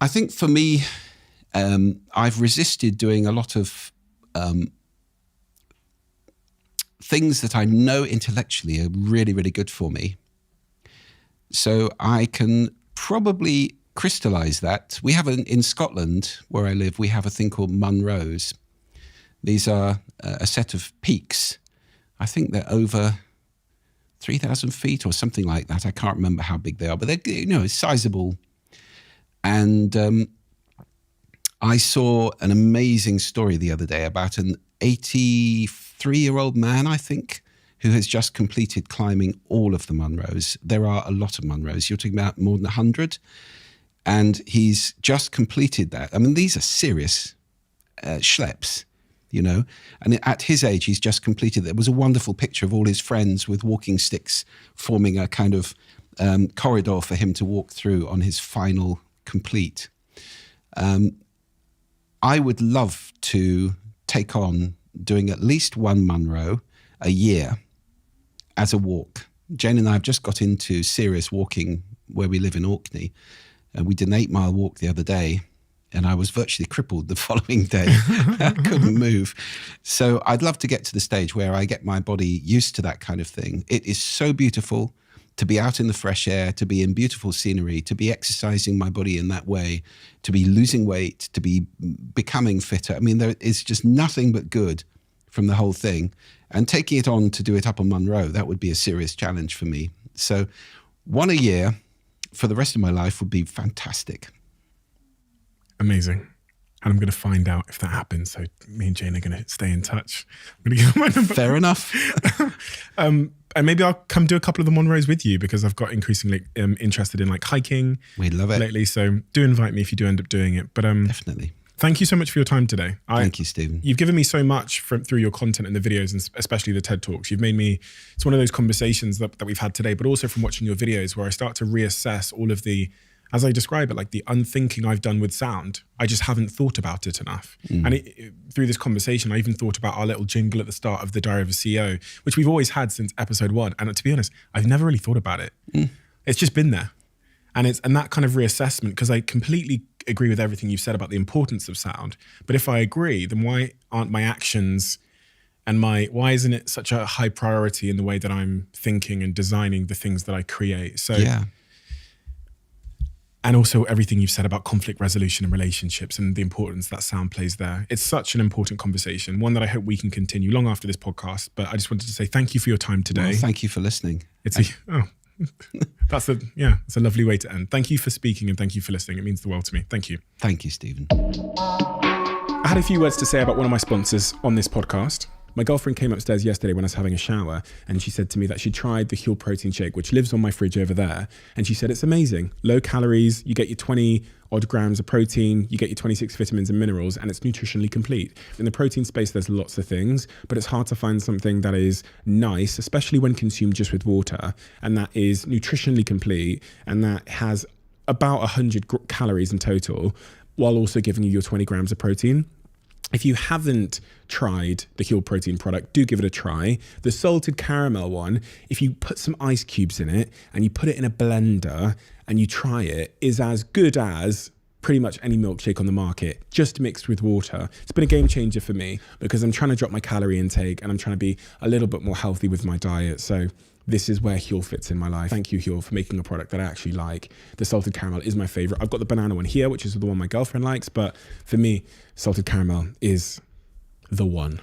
I think for me, I've resisted doing a lot of things that I know intellectually are really, really good for me. So I can probably crystallize that. We have in Scotland, where I live, we have a thing called Munros. These are a set of peaks. I think they're over 3,000 feet or something like that. I can't remember how big they are, but they're, sizable. And I saw an amazing story the other day about an 83-year-old man, I think, who has just completed climbing all of the Munros. There are a lot of Munros. You're talking about more than 100. And he's just completed that. I mean, these are serious schleps, And at his age, he's just completed. There was a wonderful picture of all his friends with walking sticks forming a kind of corridor for him to walk through on his final complete. I would love to take on doing at least one Munro a year as a walk. Jane and I have just got into serious walking where we live in Orkney. We did an 8-mile walk the other day and I was virtually crippled the following day. I couldn't move. So I'd love to get to the stage where I get my body used to that kind of thing. It is so beautiful to be out in the fresh air, to be in beautiful scenery, to be exercising my body in that way, to be losing weight, to be becoming fitter. I mean, there is just nothing but good from the whole thing. And taking it on to do it up on Munro, that would be a serious challenge for me. So 1 a year for the rest of my life would be fantastic. Amazing. And I'm going to find out if that happens. So me and Jane are going to stay in touch. I'm going to give her my number. Fair enough. And maybe I'll come do a couple of the Monroes with you, because I've got increasingly interested in like hiking. We'd love it. Lately. So do invite me if you do end up doing it. But Definitely. Thank you so much for your time today. Thank you, Stephen. You've given me so much through your content and the videos, and especially the TED Talks. You've made me, it's one of those conversations that we've had today, but also from watching your videos where I start to reassess all of the, as I describe it, like the unthinking I've done with sound. I just haven't thought about it enough. And through this conversation, I even thought about our little jingle at the start of the Diary of a CEO, which we've always had since episode 1. And to be honest, I've never really thought about it. It's just been there. And that kind of reassessment, because I completely agree with everything you've said about the importance of sound. But if I agree, then why aren't my actions and why isn't it such a high priority in the way that I'm thinking and designing the things that I create? So, Yeah. And also everything you've said about conflict resolution and relationships and the importance that sound plays there. It's such an important conversation, one that I hope we can continue long after this podcast. But I just wanted to say thank you for your time today. Well, thank you for listening. It's a lovely way to end. Thank you for speaking and thank you for listening. It means the world to me. Thank you. Thank you, Stephen. I had a few words to say about one of my sponsors on this podcast. My girlfriend came upstairs yesterday when I was having a shower, and she said to me that she tried the Huel protein shake, which lives on my fridge over there. And she said, it's amazing. Low calories, you get your 20 odd grams of protein, you get your 26 vitamins and minerals, and it's nutritionally complete. In the protein space, there's lots of things, but it's hard to find something that is nice, especially when consumed just with water, and that is nutritionally complete, and that has about 100 calories in total, while also giving you your 20 grams of protein. If you haven't tried the Huel protein product, do give it a try. The salted caramel one, if you put some ice cubes in it and you put it in a blender and you try it, is as good as pretty much any milkshake on the market, just mixed with water. It's been a game changer for me because I'm trying to drop my calorie intake and I'm trying to be a little bit more healthy with my diet. So this is where Huel fits in my life. Thank you, Huel, for making a product that I actually like. The salted caramel is my favorite. I've got the banana one here, which is the one my girlfriend likes, but for me, salted caramel is the one.